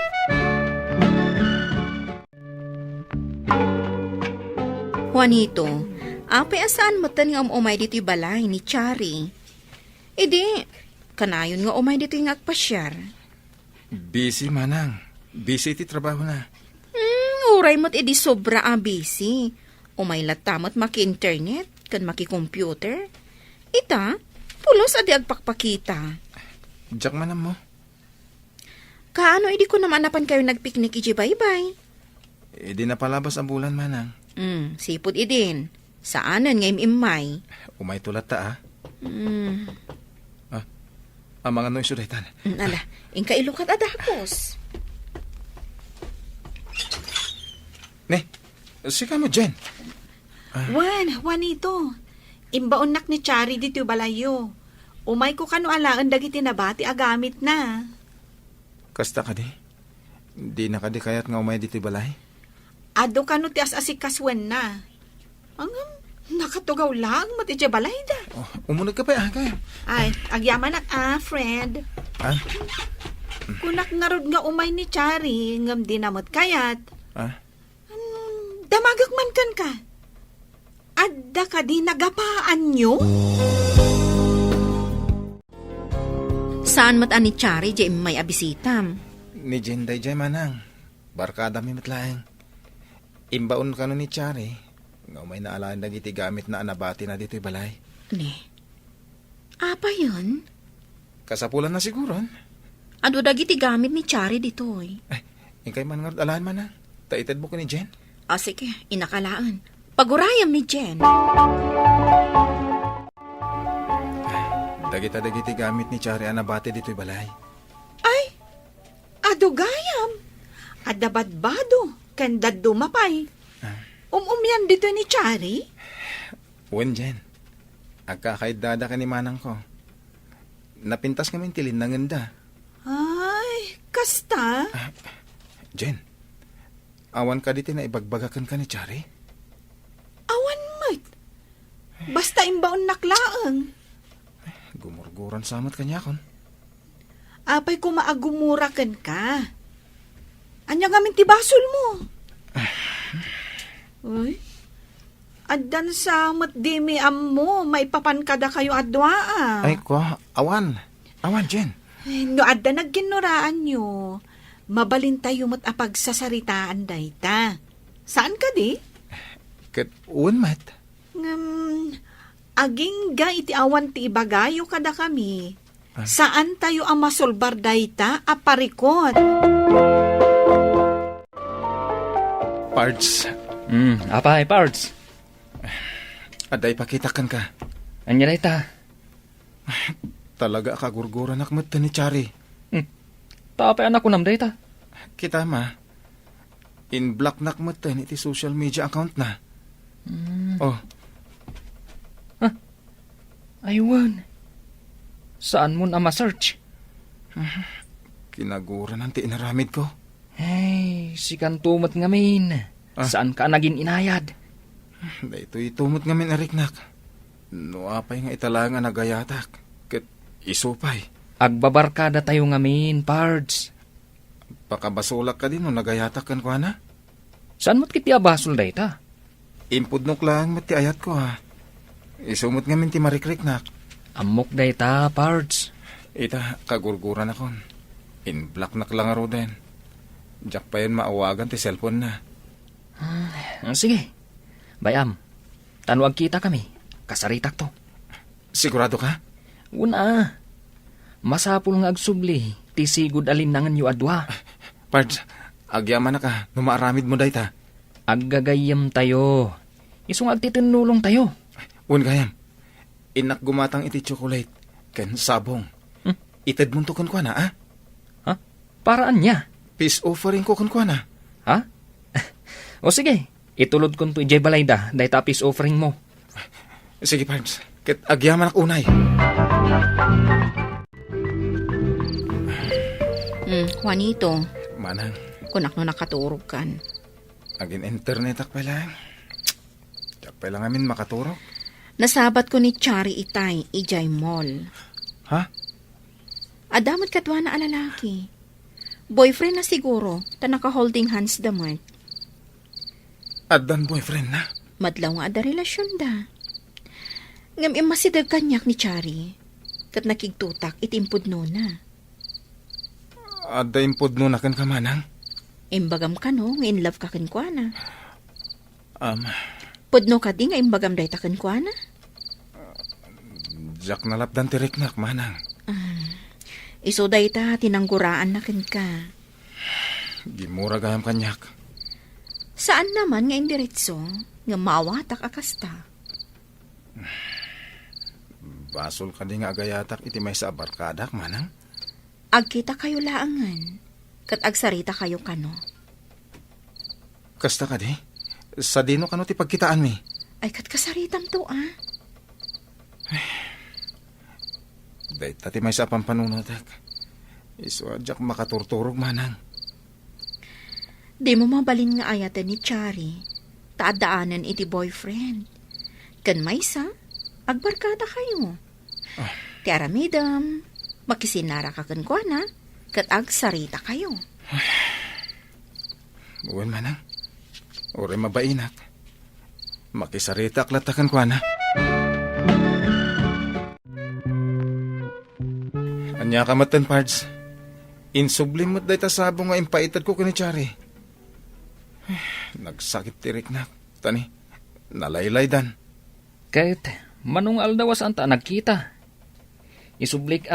Juanito, apay asaan matan nga umay dito'y balay ni Chari. Edi, kanayon nga umay dito'y nga agpasyar. Busy manang. Busy ti trabaho na. Uray mo't edi sobra busy. Umay latamot maki-internet, kan maki-computer. Ita, pulos adi agpakpakita. Diyak manam mo. Kaano edi ko naman napan kayo nagpiknik iji baybay? Idi na palabas ang bulan manang. Sipod idin. Saanan nga imay? Umay tulat ta ang mga noy sudaytan. Ala, ingka ilukat adakos. Ne, sika mo dyan. Juanito. Imbaon nak ni Chari dito balayo. Umay ko kano alaan dagiti nabati agamit na. Kasta ka di? Di na ka di kayat nga umay dito balay? Ado kano ti as-asikaswen na. Ang nakatugaw lang mati dya balay da. Umunod ka pa kaya. Ay, agyaman nak friend. Kunak nga rod nga umay ni Chari, ngam di namot kayat. Damagak man kan ka. Adda ka di nagapaan nyo? Saan mat ani Chari jay may abisitam? Ni Jenday jay manang. Barkada mi matlaeng. Imbaon ka no ni Chari. Nga umay naalaan dagiti gamit na anabati na dito'y balay. Ne. Apa yun? Kasapulan na siguro. Ado dagiti gamit ni Chari ditoy. Ingkay man nga alaan manang. Taitad mo ko ni Jen. Sige, inakalaan. Pagurayam ni Jen. Dagita-dagiti gamit ni Chari anabati dito'y balay. Ay, ado gayam. Adabadbado, kandad dumapay. Umumyan dito ni Chari? Wen Jen. Agkakaidada ka ni manang ko. Napintas kami tilin na nganda. Ay, kasta? Jen, awan ka dito na ibagbagakan ka ni Chari? Awan mat. Basta imbaon naklaang. Gumurguran samat kanya kon. Apay ko maagumurakan ka. Anya ngamin tibasol mo. Uy, addan samat di mi ammo, may papankada kayo adwa Ay ko, awan. Awan, Jen. No adda nagginuraan nyo. Mabalin tayo mo't apagsasaritaan dayta. Saan ka di? Kat uwan mat. Aging ga iti awan ti ibagayo kada kami. Saan tayo ang masolbar dayta aparikot? Pards, Apay, Pards. aday pakitakan ka. Anya dayta. Talaga kagurguran akmat ni Chari. Tapay anak ko nam dayta. Kita ma, in-block nakmat iti social media account na. Oh, Aywan. Saan mo na ma-search? kinaguran ang inaramid ko. Hey, si kantumot ngamin. Saan ka naging inayad? Daytoy tumot ngamin ariknak. No apay nga italangan nagayatak. Ket isupay. Agbabarkada tayo ngamin, Pards. Pakabasulak ka din no nagayatak kan ko na. Saan mo't kiti abasol dayta? Impudnok lang mati ayat ko ha. Isumot ngamin ti marikriknak. Amok dayta, Pards. Ita kagurguran akon. In-block nak lang aro din. Diyak pa yun maawagan ti cellphone na. Sige. Bayam, tanwag kita kami. Kasaritak to. Sigurado ka? Una, masapul nga agsubli. Tisigod alinangan yu adwa. Pards, agyaman na ka. Numaaramid mo dayta. Aggagayam tayo. Isung agtitinulong tayo. Un gayam. Inak gumatang iti chocolate. Ken sabong. Itad mo to kun kwa na, ah? Ha? Paraan niya. Peace offering ko kun kwa na. Ha? O sige, itulod ko to ijay balayda. Dahi tapis offering mo. Sige, Pards. Ket agyaman ak unay. Juanito, Manang, kunak no nakaturog kan. agin internet ak pala. Diyak pala ngamin makaturok. Nasabat ko ni Chari itay, ijay mall. Ha? Adamat katwa na alalaki. Boyfriend na siguro, ta naka-holding hands damat. Adan boyfriend na. Madlaw nga ada relasyon da. Ngam imasidag kanyak ni Chari. Kat nakigtutak itimpod no na. Ada impod no na kan ka, Manang. Imbagam ka no, nga in love ka kan kwa na. Pudno ka di nga imbagam day takan kwa na. Diyak nalapdan tiriknak, Manang. Iso day ta, tinangguraan na kan ka. Gimura gayam kanyak. Saan naman nga indiretso, nga mawatak akasta. Basol ka di nga agayatak iti may sa barkadak, Manang. Agkita kayo laangan, kat agsarita kayo kano. Kasta ka di? Sa dino kano ti pagkitaan mi? Ay kat kasaritam to ah. Dahit tati may sa pampanunatak. Iswadyak makaturturog, Manang. Di mo mabalin nga ayatan ni Chari. Taadaanan iti boyfriend. Kan may sa, agbarkada kayo. Ti aramidam, makisinara ka kan kwa na, kat agsarita kayo. Uwan, Manang. Ure mabainak. Makisarita aklatakan kwa na. Anya ka matan, Pards. Insublim mo't dahi tasabong nga impaitad ko kani Chari. Nagsakit tirik na. Tani, nalaylay dan. Kahit manong aldawas anta nagkita. Isublik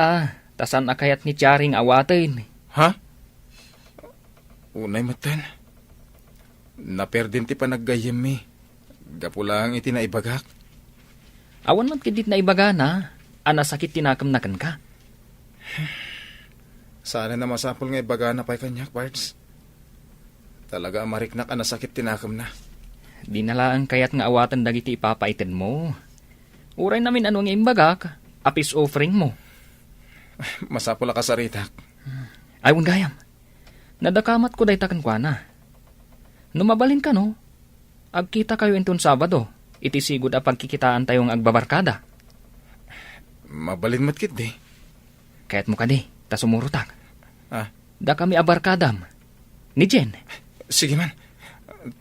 tasan akayat ni Charing awatin. Ha? Unay matan. Naperdin ti panaggayem mi. Gapulang iti naibagak. Awan man kidit na ibaga na, sakit tinakam na kan ka. Sana na masapol nga ibaga na pa'y kanyak, Pards. Talaga mariknak sakit tinakam na. Di nalaan kayat nga awatan dagiti ipapaitin mo. Uray namin ano nga imbagak, apis offering mo. Masapol ka saritak. Ayun gayam, nadakamat ko day takan kwa na. Numabalin ka no, agkita kayo inton Sabado, itisigod a pagkikitaan tayong agbabarkada. Mabalin matkit di. Kaya't mo ka di, ta sumurutak. Da kami abarkadam. Ni Jen. Sige man.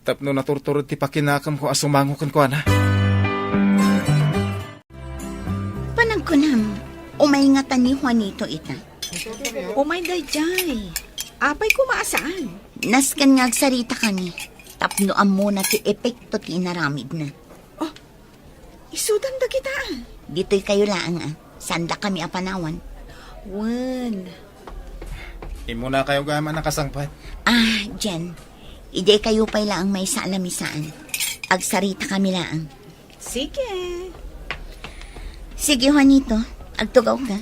Tapno naturturod ti pakinakam ko asumangukan ko na. Panagkunam, umaingatan ni Juanito ita. Umay dayjay. Apay ko maasaan. Naskan nga agsarita kani. Tapnoan mo na ti epekto ti inaramid na. Isudan da kita. Dito'y kayo laang Sanda kami apanawan. Wan. Imo na kayo gama nakasangpat. Jen. Ide kayo pa'y laang may saalamisaan. Agsarita kami laang. Sige. Sige, Juanito. Agtugaw ka.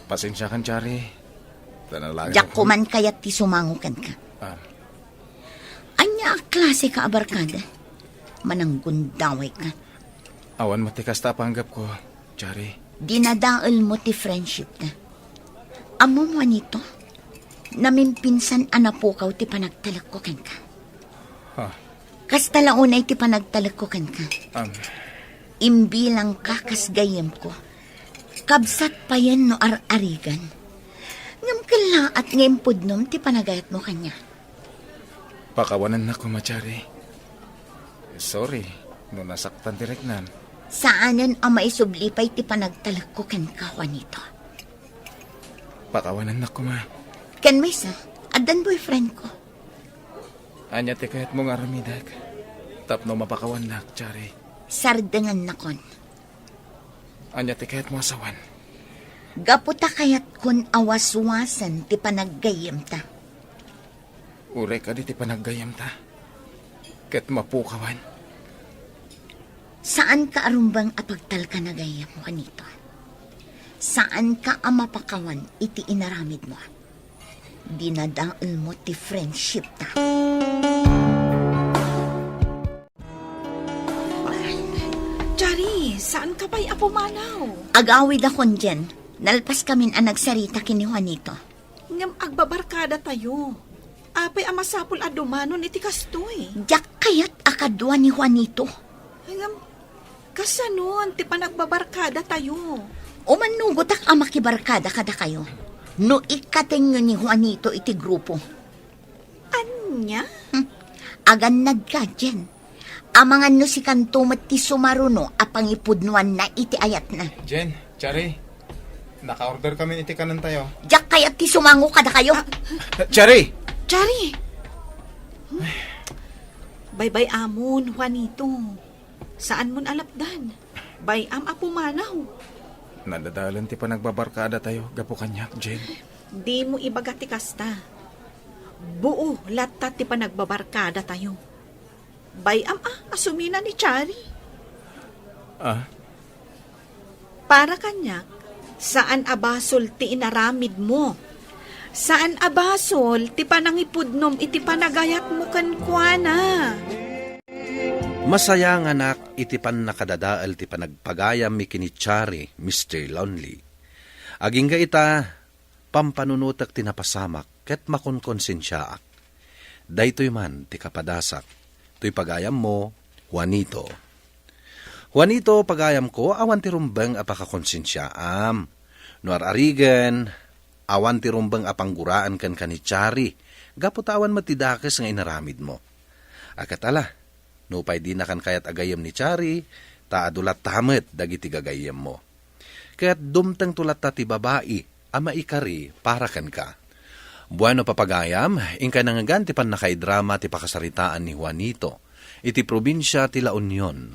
Pasensya kan, Chari. Tanalaga Diyak ko man kaya't ti sumangukan ka. Anya klase ka abarkada. Mananggundaway ka. Awan matikas ta panggap ko, Chari. Dinadaal mo ti friendship ka. Amo mo nito. Namimpinsan anapukaw ti panagtalagkukan ka. Kasta launay ti panagtalagkukan ka. Imbilang ka kasgayem ko. Kabsat pa yan no ar-arigan. Ngam kala at ngayon pudnom ti panagayat mo kanya. Pakawanan na ko, Machari. Sorry, no nasaktan direk nan. Saanan ang maisublipay ti panagtalagkukan ka, Juanito? Pakawanan na ko, ma. Ken Mesa, adan boyfriend ko. Anya ti kayat mo nga ramidag. Tapno mapakawan na, Chari. Sardangan na kon. Anya ti kayat mo asawan. Gaputa kayat kun awaswasan ti panaggayem ta. Ure ka di ti panaggayam ta. Ket mapukawan. Saan ka arumbang apagtal ka nagayam mo kanito? Saan ka amapakawan iti inaramid mo? Dinadaal mo ti friendship ta. Chari, saan ka pa'y apumanaw? Agawid akon dyan. Nalpas kamin ang nagsarita kini Juanito. Ngam agbabarkada tayo. Apay amasapul adumanon iti kastoy. Diyak kayat akadwa ni Juanito. Ngam, kasanon ti panagbabarkada tayo. Umanugot ak amakibarkada kada kayo. No ikating nyo ni Juanito iti grupo. Anya? Aganad ka dyan. Amangan no si kantumat ti sumaruno apang ipudnuan na iti ayat na. Jen, Chari, naka-order kami iti kanan tayo. Diyak kayat ti sumango kada kayo. Chari! Chari! Bye-bye amon, Juanito. Saan mon alapdan? Bayam apumanaw. Nadadalan ti panagbabarkada tayo. Gapo kanyak, Jen. Di mo ibagati kasta. Buo latta ti panagbabarkada tayo. Bayam asumina ni Chari. Para kanyak, saan abasol ti inaramid mo? Saan abasol ti panangipudnom iti panagayat mo kankwana? Masaya nga nak iti pan nakadadaal ti panagpagayam mi kini Chari, Mr. Lonely. Aging ga ita, pampanunutak ti napasamak, ket makonkonsensyaak. Daytoy man ti kapadasak, to'y pagayam mo, Juanito. Juanito, pagayam ko, awan ti rumbang apakakonsensyaam. No ararigan, awan ti rumbang apangguraan kan ni Chari, gaputawan matidakas nga inaramid mo. Akatala, no pay di na kan kayat agayam ni Chari, taadulat tamet dagiti gagayam mo. Kaya't dumtang tulat ta ti babae, ama ikari para kan ka. Bueno papagayam, ingka nangagan ti pan nakaidrama ti pakasaritaan ni Juanito, iti probinsya ti La Union,